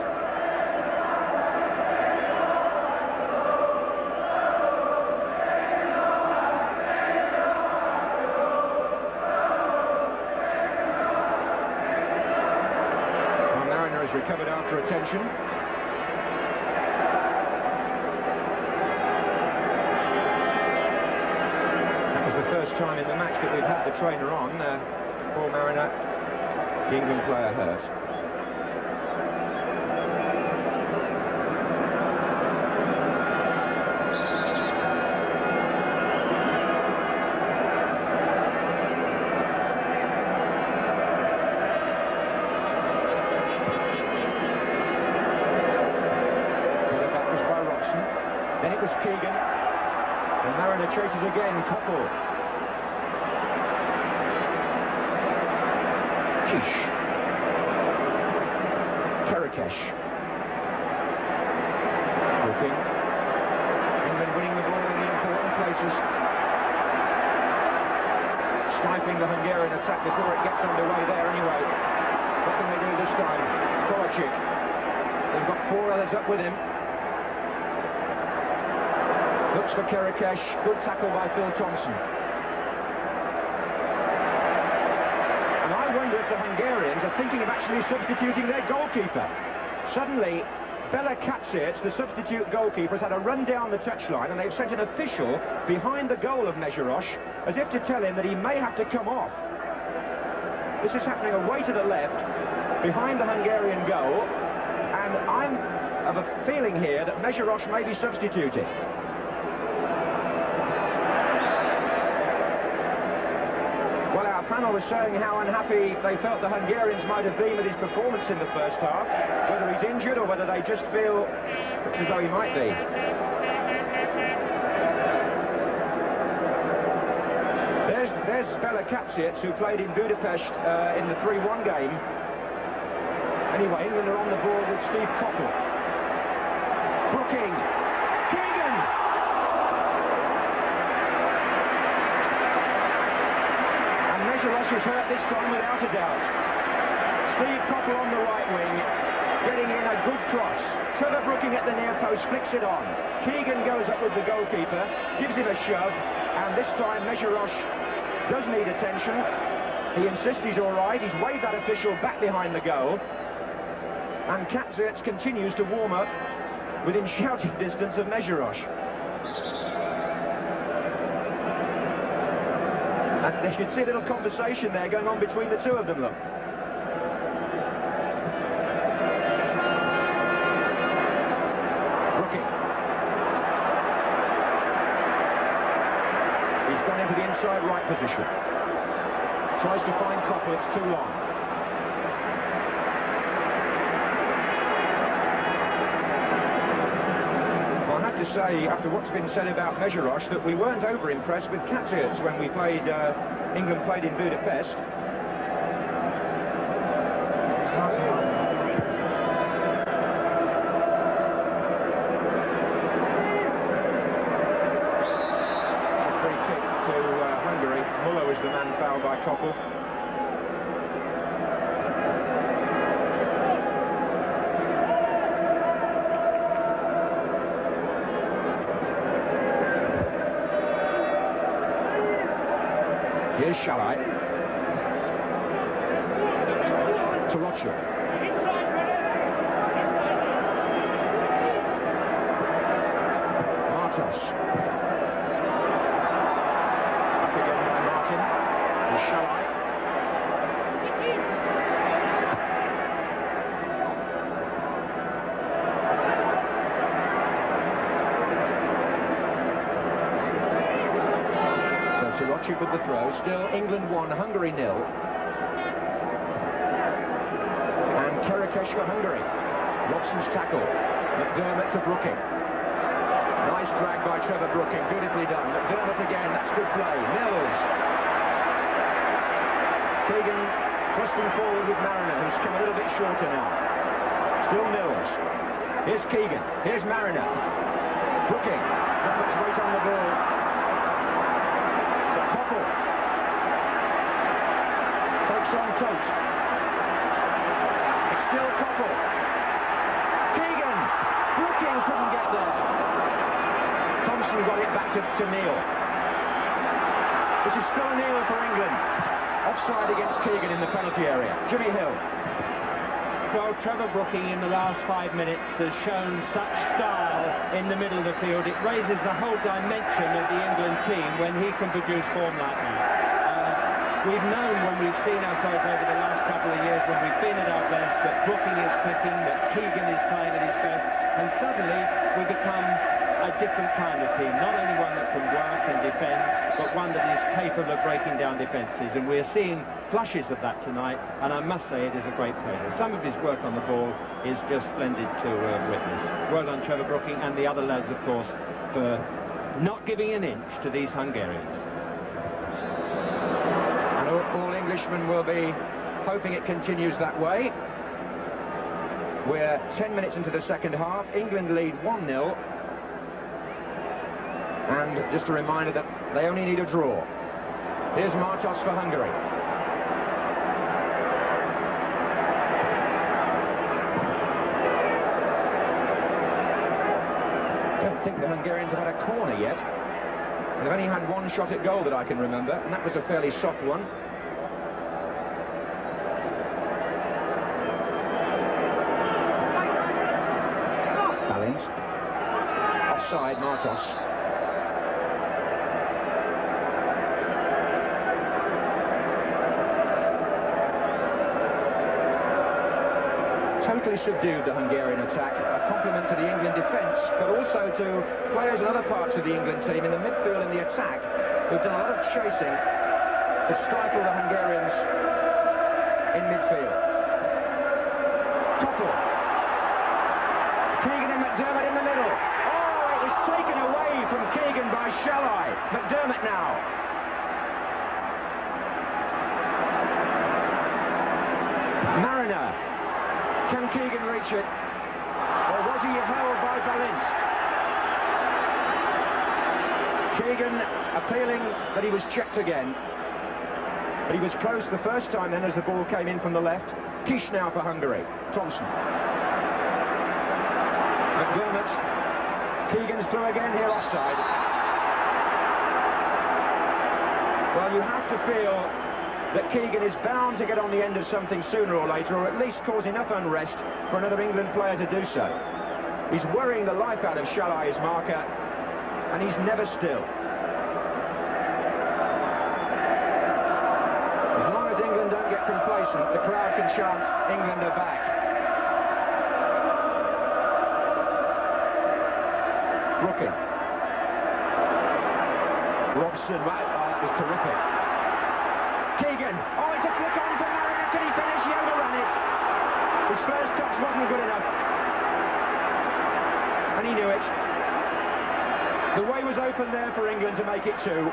Well, Mariner has recovered after attention. First time in the match that we've had the trainer on. Paul Mariner, the England player, hurt. That was by Robson. Then it was Keegan. And Mariner chases again, Koppel. Karakash. Looking. England winning the ball in the important places. Stifling the Hungarian attack before it gets underway there anyway. What can they do this time? Kovacic. They've got four others up with him. Looks for Karakash. Good tackle by Phil Thompson. I wonder if the Hungarians are thinking of actually substituting their goalkeeper. Suddenly, Bela Katsic, the substitute goalkeeper, has had a run down the touchline, and they've sent an official behind the goal of Nezherosh, as if to tell him that he may have to come off. This is happening away to the left, behind the Hungarian goal, and I'm of a feeling here that Nezherosh may be substituting. Panel was saying how unhappy they felt the Hungarians might have been with his performance in the first half, whether he's injured or whether they just feel it's as though he might be. There's Bela Katsic, who played in Budapest in the 3-1 game. Anyway, England are on the ball with Steve Koppel. Brooking. Keegan! Nezherosh was hurt this time without a doubt. Steve Koppel on the right wing, getting in a good cross. Trevor Brooking at the near post flicks it on. Keegan goes up with the goalkeeper, gives him a shove, and this time Nezherosh does need attention. He insists he's all right. He's waved that official back behind the goal. And Katsic continues to warm up within shouting distance of Nezherosh. And you can see a little conversation there going on between the two of them, look. Brooking. He's gone into the inside right position. Tries to find Koppel, it's too long. To say, after what's been said about Nezherosh, that we weren't over-impressed with Katsic when we played, England played in Budapest. It's a free kick to Hungary. Muller is the man fouled by Koppel. Here's Shalai. Tarocha. Martos. Up again by Martin. Here's Shalai. Tarocha with the throw. Still England 1, Hungary 0. And Karakash for Hungary. Robson's tackle. McDermott to Brooking. Nice drag by Trevor Brooking. Beautifully done. McDermott again. That's good play. Mills. Keegan thrusting forward with Mariner, who's come a little bit shorter now. Still Mills. Here's Keegan. Here's Mariner. Brooking. Not much weight on the ball. But Koppel takes on Tote. It's still Koppel. Keegan. Brooking couldn't get there. Thompson got it back to Neil. This is still a Neil for England. Offside against Keegan in the penalty area. Jimmy Hill. Well, Trevor Brooking in the last 5 minutes has shown such style in the middle of the field. It raises the whole dimension of the England team when he can produce form like that. We've known when we've seen ourselves over the last couple of years, when we've been at our best, that Brooking is clicking, that Keegan is playing at his best, and suddenly we become a different kind of team. Not only one that can work and defend, but one that is capable of breaking down defences. And we're seeing flashes of that tonight, and I must say it is a great pleasure. Some of his work on the ball is just splendid to witness. Well done, Trevor Brooking, and the other lads, of course, for not giving an inch to these Hungarians. And all Englishmen will be hoping it continues that way. We're 10 minutes into the second half. England lead 1-0. And just a reminder that they only need a draw. Here's Martos for Hungary. I don't think the Hungarians have had a corner yet. They've only had one shot at goal that I can remember, and that was a fairly soft one. Ballint. Offside, Martos. Totally subdued the Hungarian attack, a compliment to the England defence, but also to players in other parts of the England team in the midfield and the attack, who've done a lot of chasing to stifle the Hungarians in midfield. Koppel. Keegan and McDermott in the middle. Oh, it was taken away from Keegan by Shalai. McDermott now. Mariner. Can Keegan reach it? Or was he held by Ballint? Keegan appealing that he was checked again. But he was close the first time then as the ball came in from the left. Kish now for Hungary. Thompson. McDermott. Keegan's through again here, offside. Well, you have to feel that Keegan is bound to get on the end of something sooner or later, or at least cause enough unrest for another England player to do so. He's worrying the life out of Shalai, his marker, and he's never still. As long as England don't get complacent, the crowd can chant, England are back. Brooking. Robson, wow, that was terrific. Keegan, oh, it's a flick on for Mariner, can he finish? He overran it. His first touch wasn't good enough. And he knew it. The way was open there for England to make it two.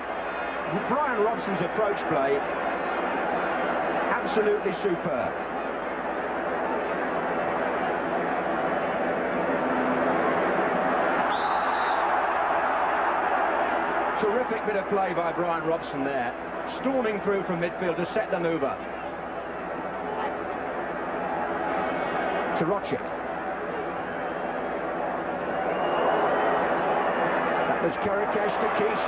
Brian Robson's approach play, absolutely superb. Terrific bit of play by Brian Robson there. Storming through from midfield to set them over. To Rochik. That was Karakash to Kish.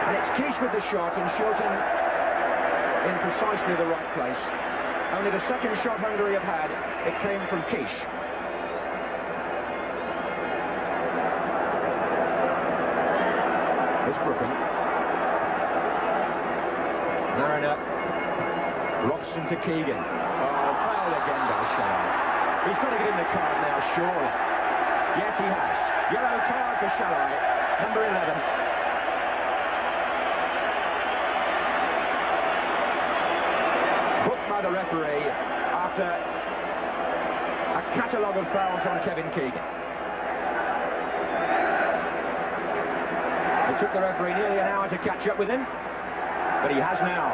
And it's Kish with the shot, and Shilton in precisely the right place. Only the second shot Hungary have had, it came from Kish. Here's Brooking. Mariner. Robson to Keegan. Oh, fouled again by Shalai. He's got to get in the card now, surely. Yes, he has. Yellow card for Shalai, number 11. Booked by the referee after a catalogue of fouls on Kevin Keegan. It took the referee nearly an hour to catch up with him, but he has now.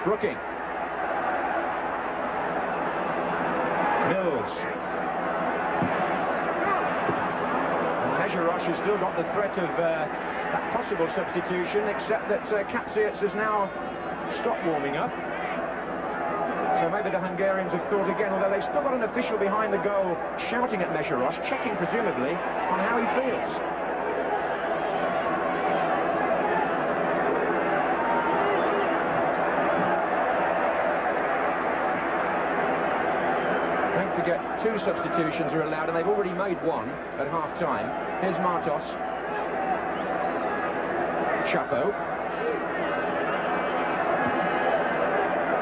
Brooking. Mills. Mežeroš has still got the threat of that possible substitution, except that Katsiets has now stopped warming up. So maybe the Hungarians have thought again, although they've still got an official behind the goal shouting at Mežeroš, checking presumably on how he feels. Don't forget, 2 substitutions are allowed, and they've already made 1 at half-time. Here's Martos. Chapo.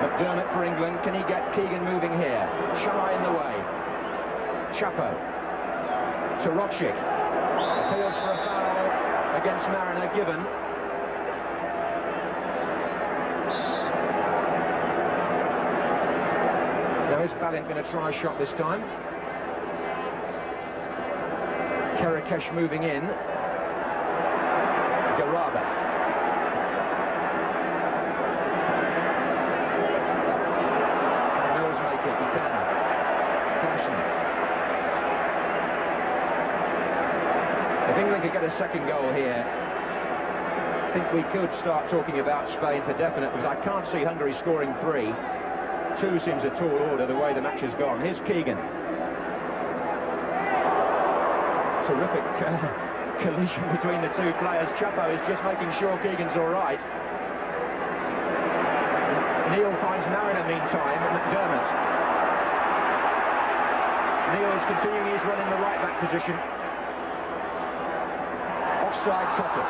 McDermott for England. Can he get Keegan moving here? Shalai in the way. Chapo. To Rochik. Appeals for a foul against Mariner, given. Now is Balint going to try a shot this time? Karakesh moving in. Garaba. If England could get a second goal here, I think we could start talking about Spain for definite, because I can't see Hungary scoring 3. 2 seems a tall order the way the match has gone. Here's Keegan. Terrific collision between the 2 players. Chapo is just making sure Keegan's all right. Neil finds Mariner meantime, and McDermott. Neil's continuing his run in the right-back position. Offside Coppell.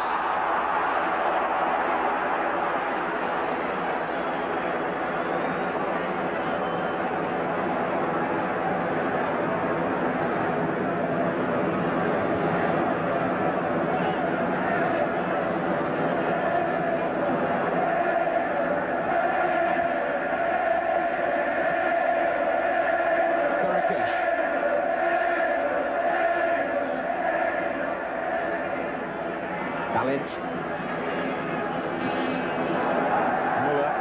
Balint. Muller.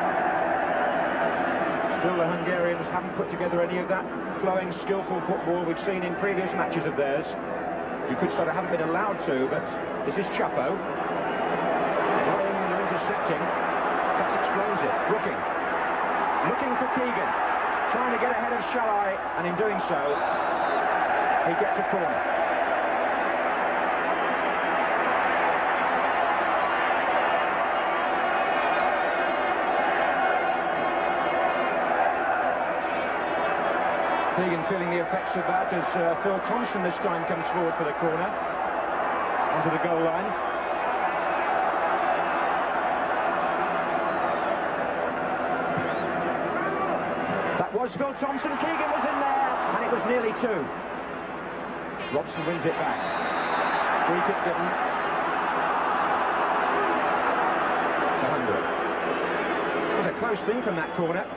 Still the Hungarians haven't put together any of that flowing, skillful football we've seen in previous matches of theirs. You could say they haven't been allowed to, but this is Chapo. Running and intercepting. That explains it. Brooking. Looking for Keegan. Trying to get ahead of Shalai, and in doing so, he gets a corner. Keegan feeling the effects of that as Phil Thompson this time comes forward for the corner onto the goal line. That was Phil Thompson. Keegan was in there, and it was nearly 2. Robson wins it back. Free kick given to Hungary. It was a close thing from that corner.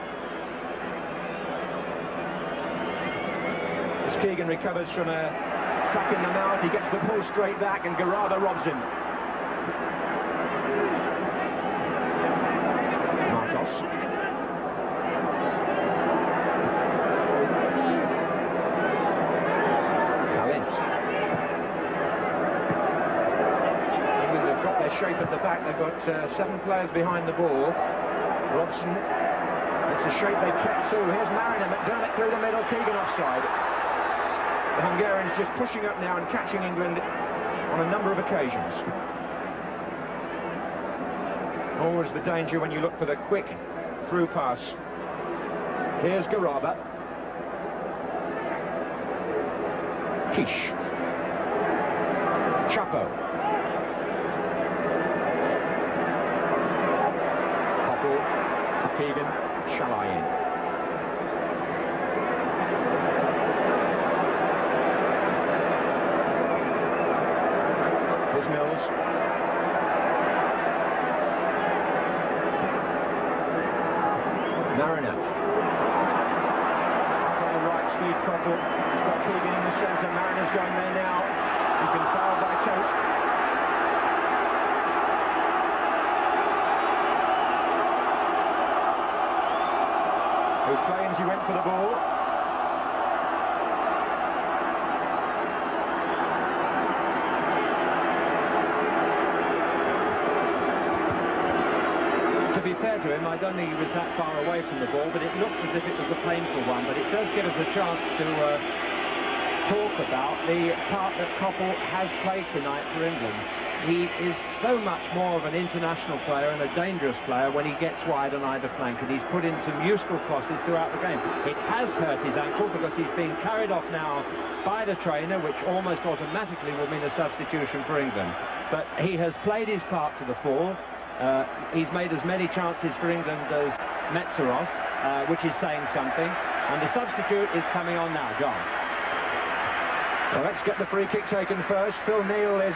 Keegan recovers from a crack in the mouth, he gets the ball straight back, and Garaba robs him. Martos. Balint. England have got their shape at the back, they've got 7 players behind the ball. Robson, it's a shape they've kept too. Here's Mariner, McDermott through the middle, Keegan offside. The Hungarians just pushing up now and catching England on a number of occasions. Always the danger when you look for the quick through pass. Here's Garaba. Kish. Chapo. Coppell. Keegan. Shalai in. Mills. Mariner. On the right, Steve Coppell. He's got Keegan in the centre. Mariner's going there now. He's been fouled by Tote. Who claims he went for the ball. fair to him, I don't think he was that far away from the ball, but it looks as if it was a painful one. But it does give us a chance to talk about the part that Koppel has played tonight for England. He is so much more of an international player and a dangerous player when he gets wide on either flank, and he's put in some useful crosses throughout the game. It has hurt his ankle because he's being carried off now by the trainer, which almost automatically will mean a substitution for England. But he has played his part to the full. He's made as many chances for England as Metzeros, which is saying something. And the substitute is coming on now, John. Well, let's get the free kick taken first. Phil Neal is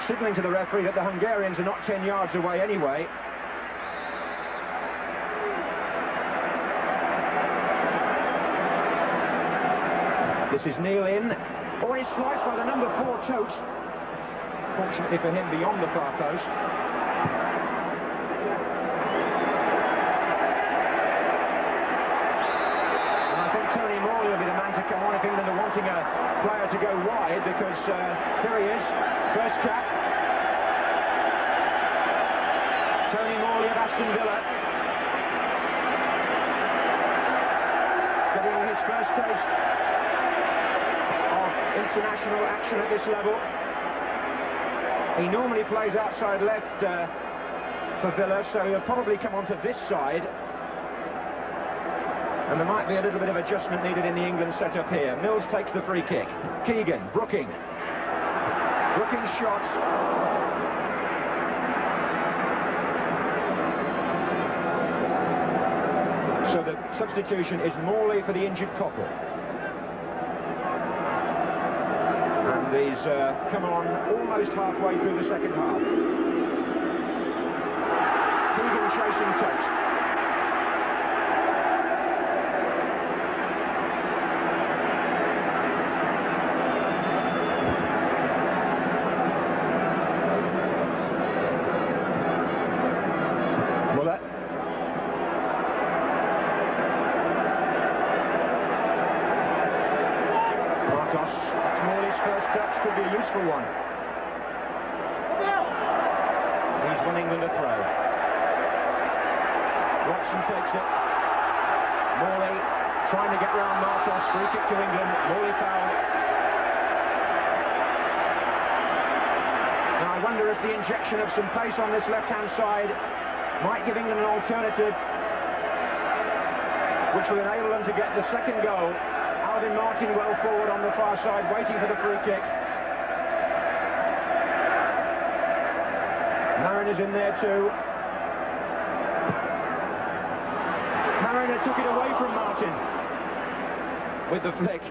signalling to the referee that the Hungarians are not 10 yards away anyway. This is Neal in. Oh, he's sliced by the number 4 Totes. Fortunately for him, beyond the far post. And I think Tony Morley will be the man to come on if England are wanting a player to go wide, because here he is, first cap. Tony Morley of Aston Villa. Getting his first taste of international action at this level. He normally plays outside left for Villa, so he'll probably come onto this side. And there might be a little bit of adjustment needed in the England setup here. Mills takes the free kick. Keegan, Brooking. Brooking's shot. So the substitution is Morley for the injured Koppel. And he's come on almost halfway through the second half. Keegan chasing Tate. That's Morley's first touch, could be a useful one. He's won England a throw. Watson takes it. Morley trying to get round Martos, free kick to England. Morley fouled. Now I wonder if the injection of some pace on this left-hand side might give England an alternative, which will enable them to get the second goal. Alvin Martin well forward on the far side, waiting for the free kick. Mariner is in there too. Mariner took it away from Martin with the flick.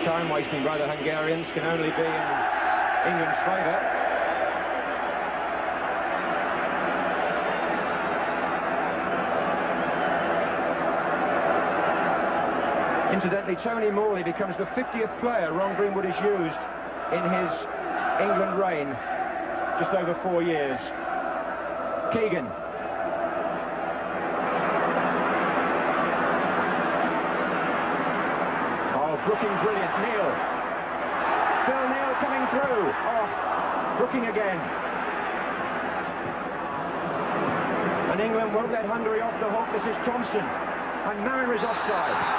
Time wasting by the Hungarians can only be in England's favour. Incidentally, Tony Morley becomes the 50th player Ron Greenwood has used in his England reign, just over 4 years. Keegan. Brooking brilliant. Neal. Phil Neal coming through. Oh, Brooking again. And England won't let Hungary off the hook. This is Thompson. And Mariner is offside.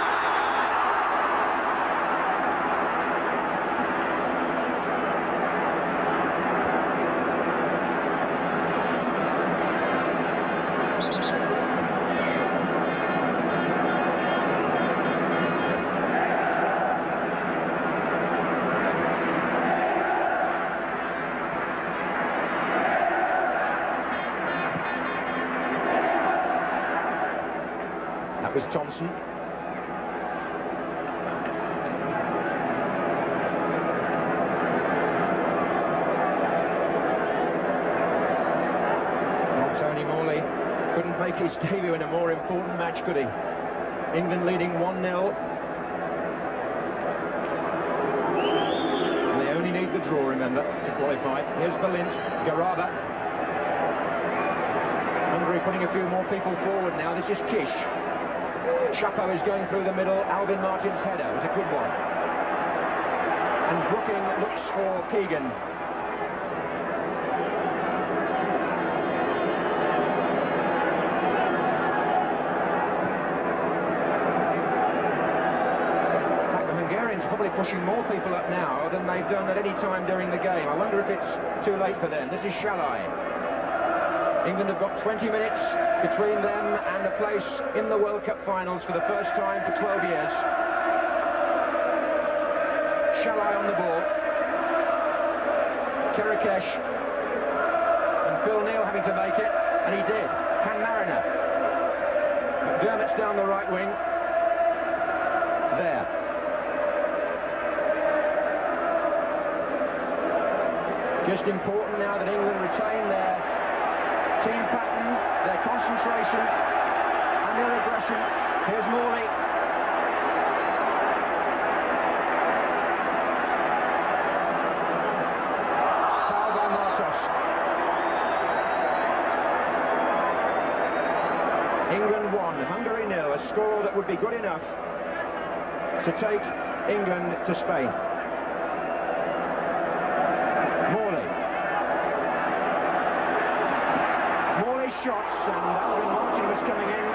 That was Thompson. Well, Tony Morley couldn't make his debut in a more important match, could he? England leading 1-0. And they only need the draw, remember, to qualify. Here's Valint, Garaba. referee putting a few more people forward now. This is Kish. Chapo is going through the middle. Alvin Martin's header was a good one. And Brooking looks for Keegan. Pushing more people up now than they've done at any time during the game. I wonder if it's too late for them. This is Shalai. England have got 20 minutes between them and a place in the World Cup finals for the first time for 12 years. Shalai on the ball. Kerikesh and Phil Neal having to make it, and he did. Can Mariner. McDermott's down the right wing. There. Just important now that England retain their team pattern, their concentration and their aggression. Here's Morley. Foul by Martos. England 1, Hungary 0, a score that would be good enough to take England to Spain. Shots, and Alvin Martin was coming in.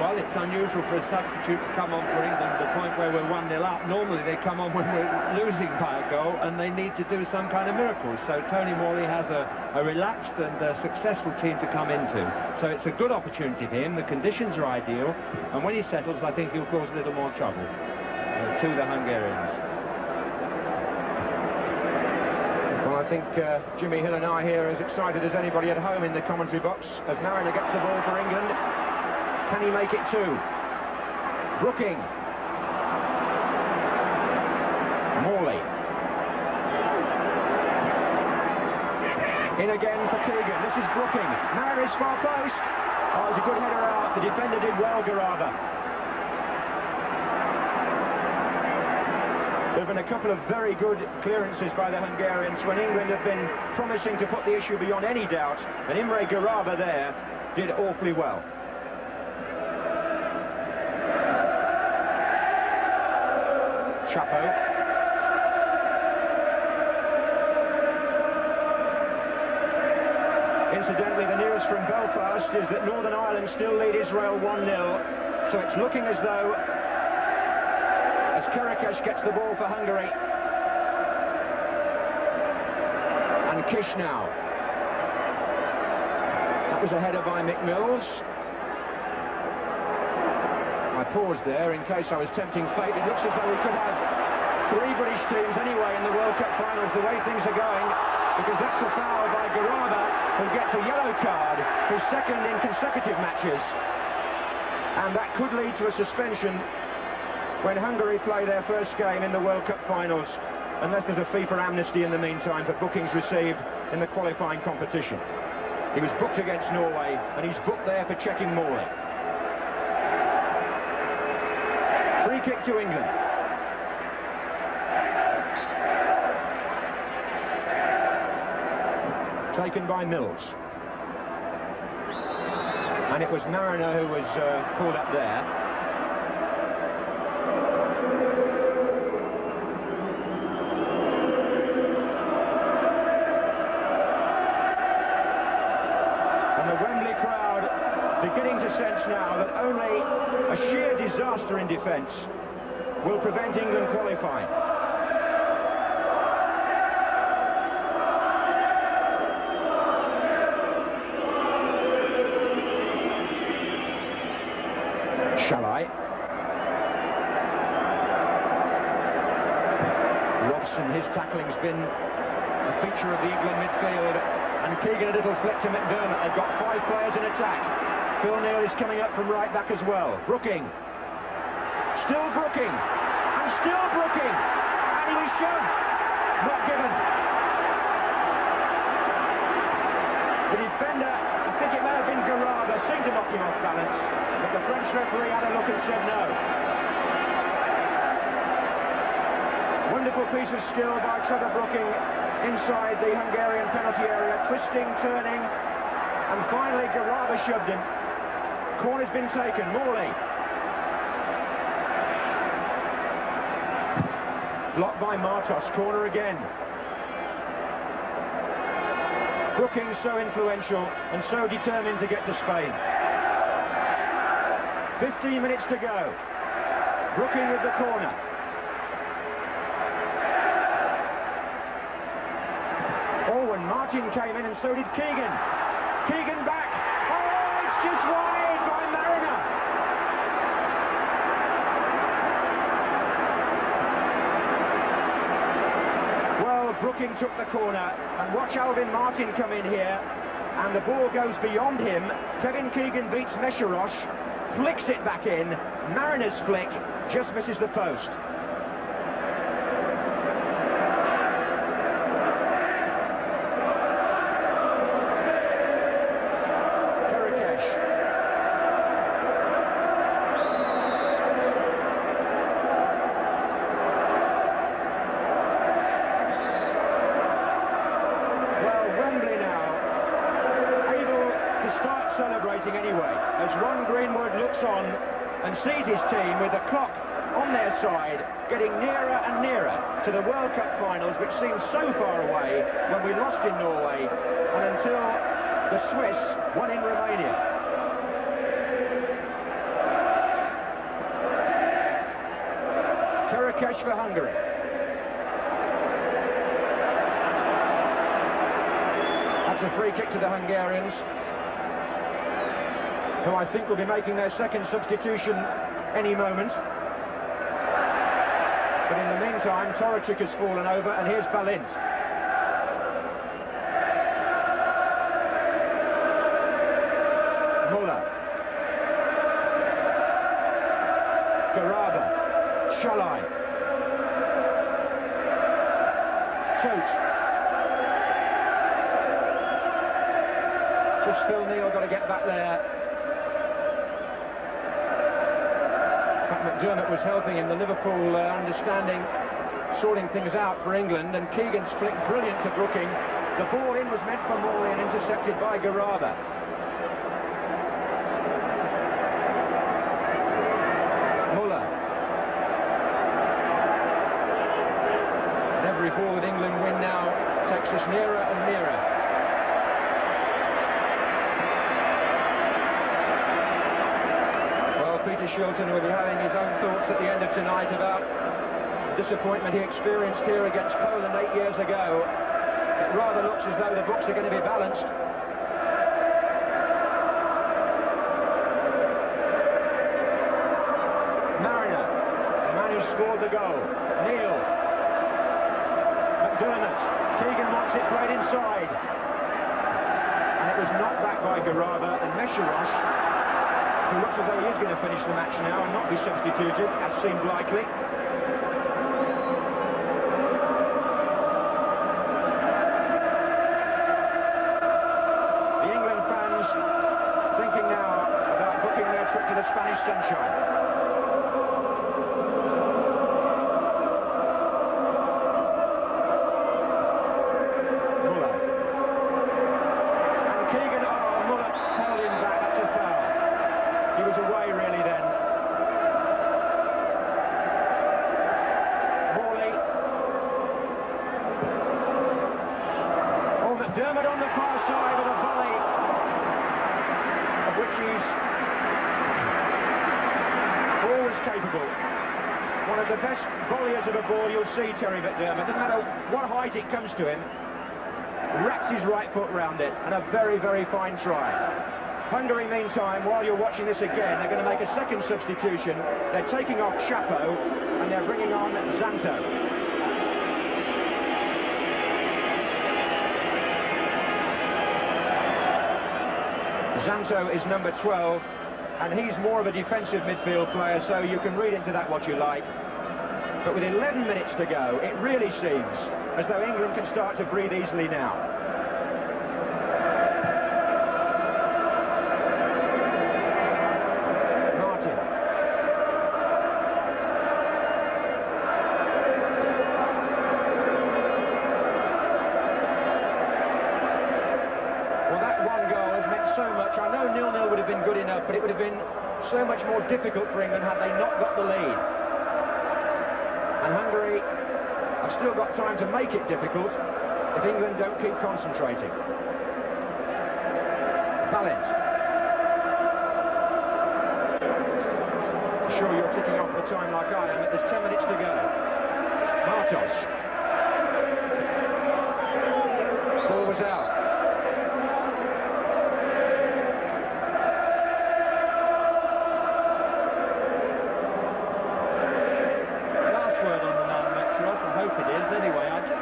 Well, it's unusual for a substitute to come on for England at the point where we're 1-0 up. Normally they come on when we're losing by a goal and they need to do some kind of miracle. So Tony Morley has a relaxed and successful team to come into. So it's a good opportunity for him. The conditions are ideal, and when he settles, I think he'll cause a little more trouble to the Hungarians. Well, I think Jimmy Hill and I here are as excited as anybody at home in the commentary box as Mariner gets the ball for England. Can he make it too? Brooking. Morley. In again for Keegan. This is Brooking. Mariner's far post. Oh, it was a good header out. The defender did well, Garava. There have been a couple of very good clearances by the Hungarians when England have been promising to put the issue beyond any doubt, and Imre Garava there did awfully well. Chapo. Incidentally, the news from Belfast is that Northern Ireland still lead Israel 1-0, so it's looking as though, as Kerikesh gets the ball for Hungary. And Kish now. That was a header by Mick Mills. I paused there in case I was tempting fate. It looks as though we could have 3 British teams anyway in the World Cup finals, the way things are going, because that's a foul by Garava, who gets a yellow card, his second in consecutive matches. And that could lead to a suspension when Hungary play their first game in the World Cup finals, unless there's a FIFA amnesty in the meantime for bookings received in the qualifying competition. He was booked against Norway, and he's booked there for checking Morley. Free kick to England. Taken by Mills. And it was Mariner who was pulled up there. Beginning to sense now that only a sheer disaster in defence will prevent England qualifying. Shalai. Robson, his tackling's been a feature of the England midfield, and Keegan a little flick to McDermott. They've got 5 players in attack. Phil Neal is coming up from right back as well. Brooking. Still Brooking. And still Brooking. And he was shown. Not given. The defender, I think it may have been Garava, seemed to knock him off balance, but the French referee had a look and said no. Wonderful piece of skill by Trevor Brooking inside the Hungarian penalty area, twisting, turning, and finally Garaba shoved him. Corner's been taken, Morley. Blocked by Martos, corner again. Brooking so influential and so determined to get to Spain. 15 minutes to go. Brooking with the corner. Oh, and Martin came in and so did Keegan. Keegan back. Oh, it's just wide by Mariner. Well, Brooking took the corner, and watch Alvin Martin come in here, and the ball goes beyond him. Kevin Keegan beats Mesherosh, flicks it back in. Mariner's flick just misses the post. Anyway, as Ron Greenwood looks on and sees his team with the clock on their side, getting nearer and nearer to the World Cup finals, which seemed so far away when we lost in Norway, and until the Swiss won in Romania. Kerekesh for Hungary. That's a free kick to the Hungarians, who I think will be making their second substitution any moment. But in the meantime, Torachik has fallen over, and here's Balint. Muller. Garaba. Shalai. Tote. Just Phil Neal got to get back there. McDermott was helping him, the Liverpool understanding, sorting things out for England, and Keegan's flick brilliant to Brooking. The ball in was meant for Morley and intercepted by Garaba. Muller. And every ball that England win now takes us nearer and nearer. Peter Shilton will be having his own thoughts at the end of tonight about the disappointment he experienced here against Poland 8 years ago. It rather looks as though the books are going to be balanced. Mariner, the man who scored the goal. Neal. McDermott. Keegan wants it played inside. And it was knocked back by Garaba, and Mesherosh, who looks as though he is going to finish the match now and not be substituted, as seemed likely. The England fans thinking now about booking their trip to the Spanish sunshine. Muller. And Keegan, Muller held him back, that's a foul. He was away, really, then. Morley. Oh, McDermott on the far side with a volley, of which he's always capable. One of the best volleyers of a ball you'll see, Terry McDermott. Doesn't matter what height it comes to him, wraps his right foot round it, and a very, very fine try. Hungary, meantime, while you're watching this again, they're going to make a second substitution. They're taking off Chapo, and they're bringing on Zanto. Zanto is number 12, and he's more of a defensive midfield player, so you can read into that what you like. But with 11 minutes to go, it really seems as though England can start to breathe easily now. more difficult for England had they not got the lead. And Hungary have still got time to make it difficult if England don't keep concentrating. Balint. I'm sure you're ticking off the time like I am, but there's 10 minutes to go. Martos. Ball was out.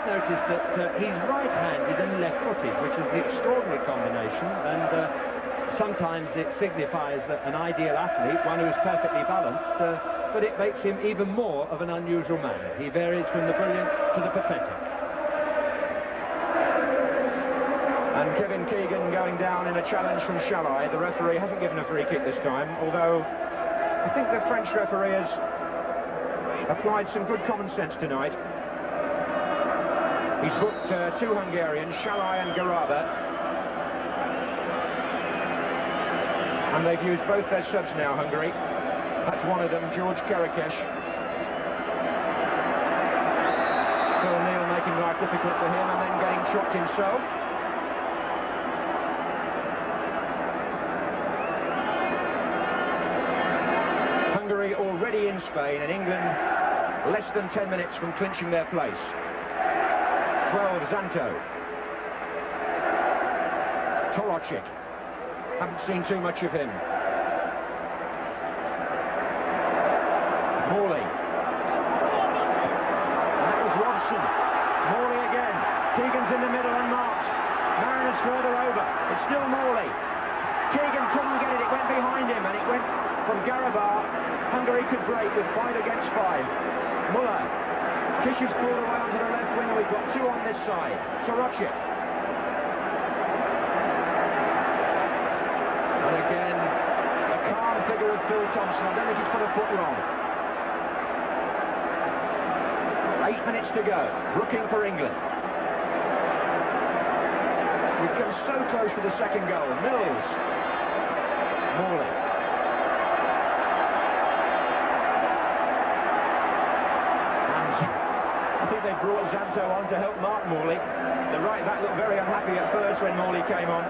Noticed that he's right-handed and left-footed, which is the extraordinary combination, and sometimes it signifies an ideal athlete, one who is perfectly balanced, but it makes him even more of an unusual man. He varies from the brilliant to the pathetic. And Kevin Keegan going down in a challenge from Shalai. The referee hasn't given a free kick this time, although I think the French referee has applied some good common sense tonight. He's booked two Hungarians, Shalai and Garaba. And they've used both their subs now, Hungary. That's one of them, George Kerekesh. Phil Neal making life difficult for him and then getting chopped himself. Hungary already in Spain, and England less than 10 minutes from clinching their place. 12, Zanto. Torocic. Haven't seen too much of him. Morley. And that was Robson. Morley again. Keegan's in the middle and marked. Mariners further over. It's still Morley. Keegan couldn't get it. It went behind him and it went from Garaba. Hungary could break with 5 against 5. Muller. Kishu's pulled away onto the left wing. We've got 2 on this side. Torocic. And again, a calm figure of Phil Thompson. I don't think he's put a foot wrong. 8 minutes to go. Brooking for England. We've come so close to the second goal. Mills. Morley. They brought Zanto on to help mark Morley. The right back looked very unhappy at first when Morley came on.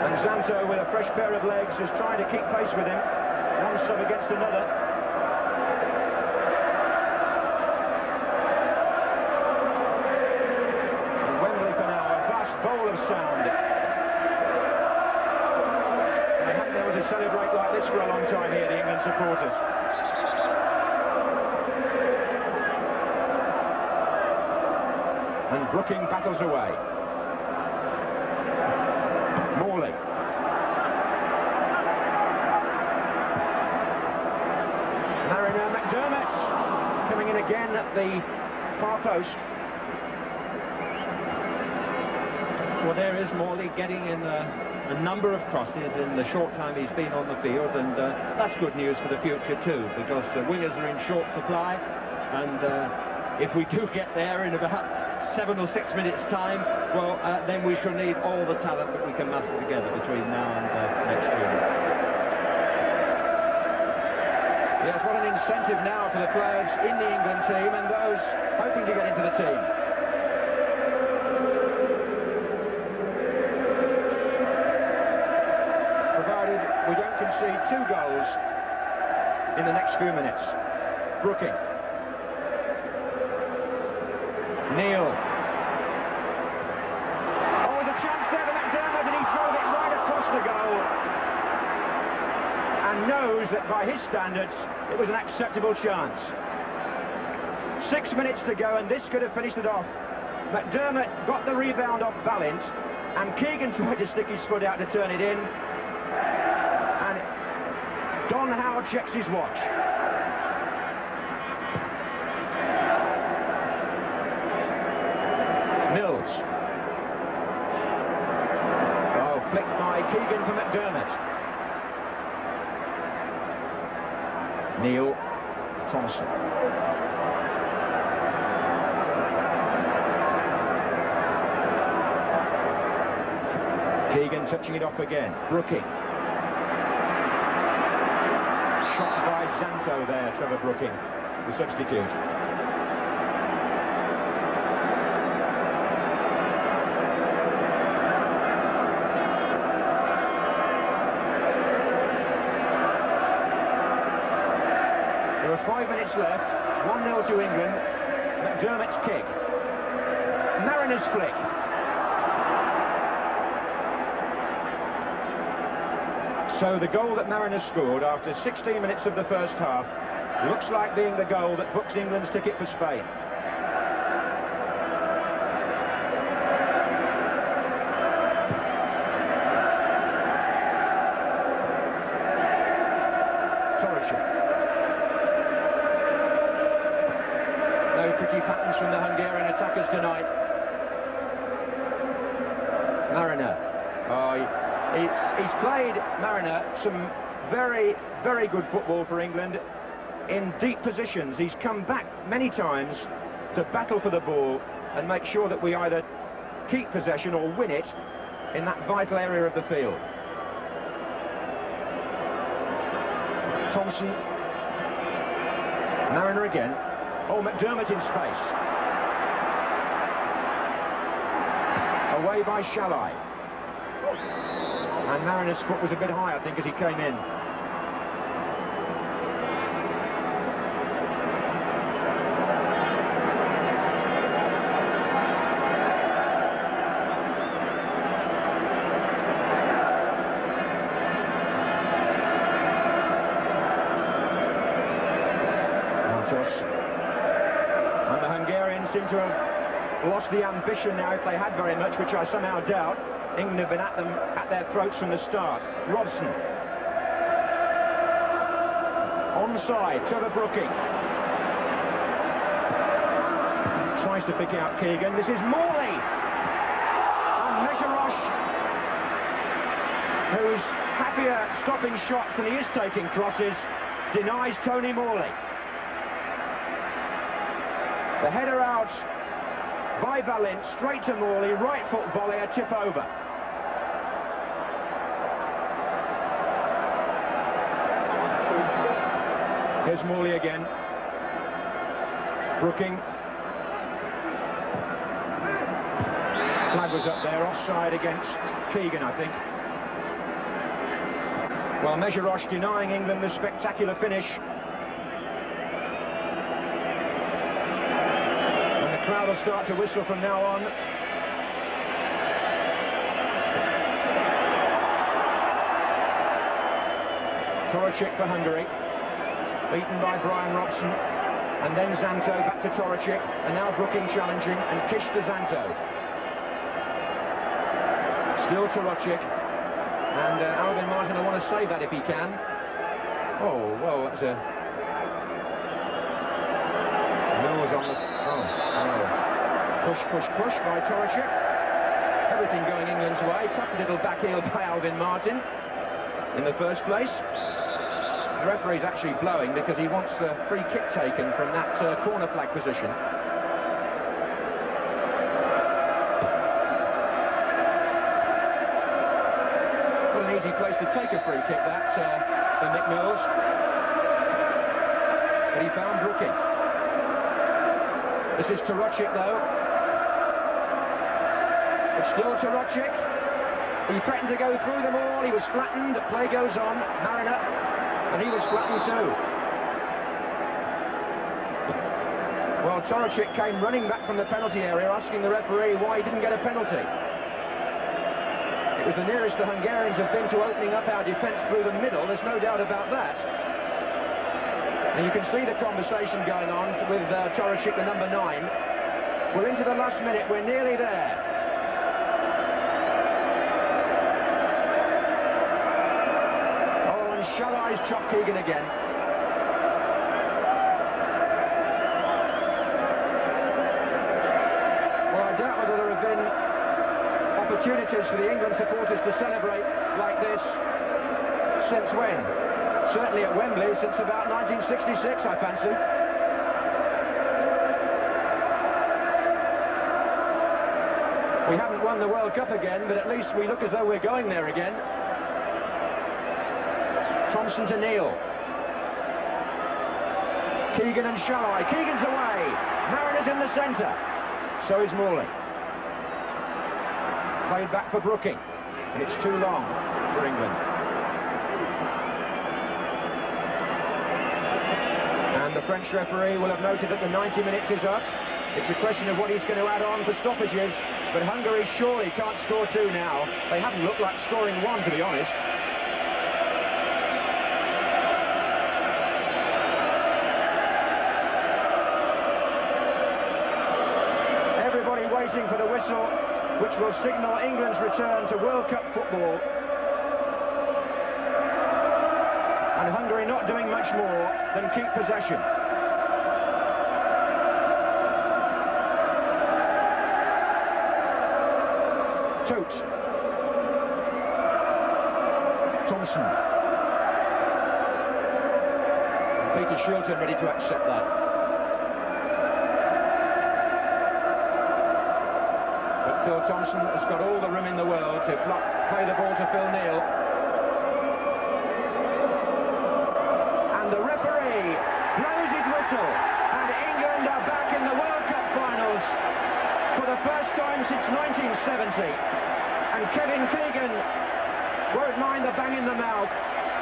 And Zanto, with a fresh pair of legs, is trying to keep pace with him. One sub against another. And Wembley for now, a vast bowl of sound. I haven't been able to celebrate like this for a long time here, the England supporters. And Brooking battles away. Morley. Mariner McDermott coming in again at the far post. Well, there is Morley getting in a number of crosses in the short time he's been on the field, and that's good news for the future too, because wingers are in short supply, and if we do get there in about 7 or 6 minutes time, well, then we shall need all the talent that we can muster together between now and next year. Yes, what an incentive now for the players in the England team and those hoping to get into the team. Provided we don't concede 2 goals in the next few minutes. Brooking. Neil. Oh, there's a chance there for McDermott, and he drove it right across the goal. And knows that by his standards, it was an acceptable chance. 6 minutes to go, and this could have finished it off. McDermott got the rebound off Balint, and Keegan tried to stick his foot out to turn it in. And Don Howe checks his watch. Mills. Oh, flicked by Keegan for McDermott. Neil. Thompson. Keegan touching it off again. Brooking. Zanto there, Trevor Brooking, the substitute. There are 5 minutes left, 1-0 to England. McDermott's kick. Mariner's flick. So the goal that Mariner scored after 16 minutes of the first half looks like being the goal that books England's ticket for Spain. No pretty patterns from the Hungarian attackers tonight. Mariner. He's played, Mariner, some very, very good football for England in deep positions. He's come back many times to battle for the ball and make sure that we either keep possession or win it in that vital area of the field. Thompson. Mariner again. Oh, McDermott in space. Away by Shalai. And Mariner's foot was a bit high, I think, as he came in. And the Hungarians seem to have lost the ambition now, if they had very much, which I somehow doubt. England have been at them, at their throats from the start. Robson. Onside, Trevor Brooking. Tries to pick out Keegan. This is Morley. And Mejerosh, who's happier stopping shots than he is taking crosses, denies Tony Morley. The header out by Valint, straight to Morley, right foot volley, a tip over. Here's Morley again. Brooking. Flag was up there, offside against Keegan, I think. Well, Mejerosh denying England the spectacular finish. The crowd will start to whistle from now on. Toracik for Hungary, beaten by Brian Robson, and then Zanto back to Toracik, and now Brooking challenging, and Kish to Zanto. Still Toracik, and Alvin Martin, I want to save that if he can. Oh, well, that's a... Mills on the... Push, push, push by Toracik. Everything going England's way. Tough little back heel by Alvin Martin in the first place. The referee's actually blowing because he wants a free kick taken from that corner flag position. What an easy place to take a free kick, that, for Nick Mills. But he found Brooking. This is Toracik, though. It's still Toracik. He threatened to go through them all. He was flattened. Play goes on. Mariner, and he was flattened too. Well, Toracik came running back from the penalty area, asking the referee why he didn't get a penalty. It was the nearest the Hungarians have been to opening up our defence through the middle. There's no doubt about that. And you can see the conversation going on with Toracik, the number 9. We're into the last minute. We're nearly there. Shalai's chopped Keegan again. Well, I doubt whether there have been opportunities for the England supporters to celebrate like this since when? Certainly at Wembley since about 1966, I fancy. We haven't won the World Cup again, but at least we look as though we're going there again. Thompson to Neil. Keegan and Shalai. Keegan's away. Mariners in the centre. So is Morley. Played back for Brooking. And it's too long for England. And the French referee will have noted that the 90 minutes is up. It's a question of what he's going to add on for stoppages. But Hungary surely can't score 2 now. They haven't looked like scoring 1, to be honest. Everybody waiting for the whistle, which will signal England's return to World Cup football. And Hungary not doing much more than keep possession. Toot. Thompson. Peter Shilton ready to accept that. But Phil Thompson has got all the room in the world to play the ball to Phil Neal. And the referee blows his whistle, and England are back in the World Cup finals for the first time since 1970. And Kevin Keegan won't mind the bang in the mouth,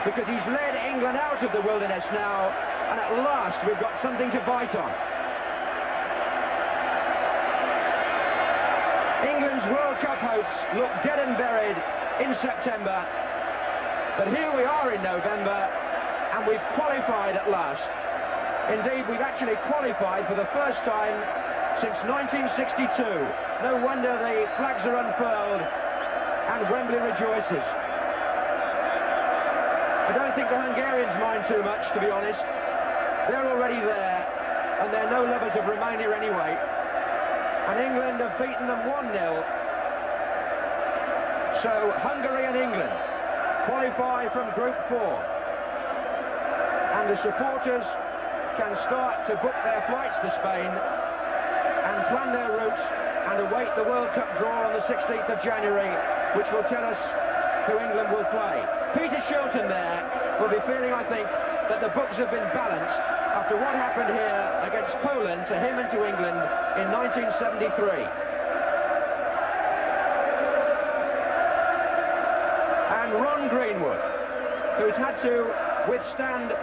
because he's led England out of the wilderness now, and at last we've got something to bite on. England's World Cup hopes look dead and buried in September, but here we are in November, and we've qualified at last. Indeed, we've actually qualified for the first time since 1962. No wonder the flags are unfurled and Wembley rejoices. I don't think the Hungarians mind too much, to be honest. They're already there, and they're no lovers of Romania anyway. And England have beaten them 1-0. So Hungary and England qualify from Group 4. And the supporters can start to book their flights to Spain and plan their routes and await the World Cup draw on the 16th of January, which will tell us who England will play. Peter Shilton there will be feeling, I think, that the books have been balanced after what happened here against Poland to him and to England in 1973. And Ron Greenwood, who's had to withstand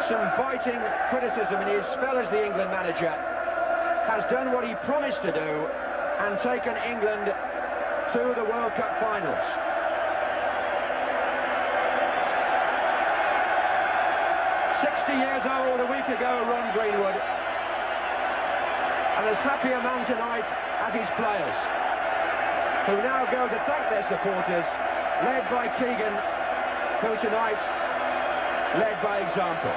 some biting criticism in his spell as the England manager, has done what he promised to do and taken England to the World Cup finals. Years old a week ago, Ron Greenwood, and as happy a man tonight as his players, who now go to thank their supporters, led by Keegan, who tonight led by example.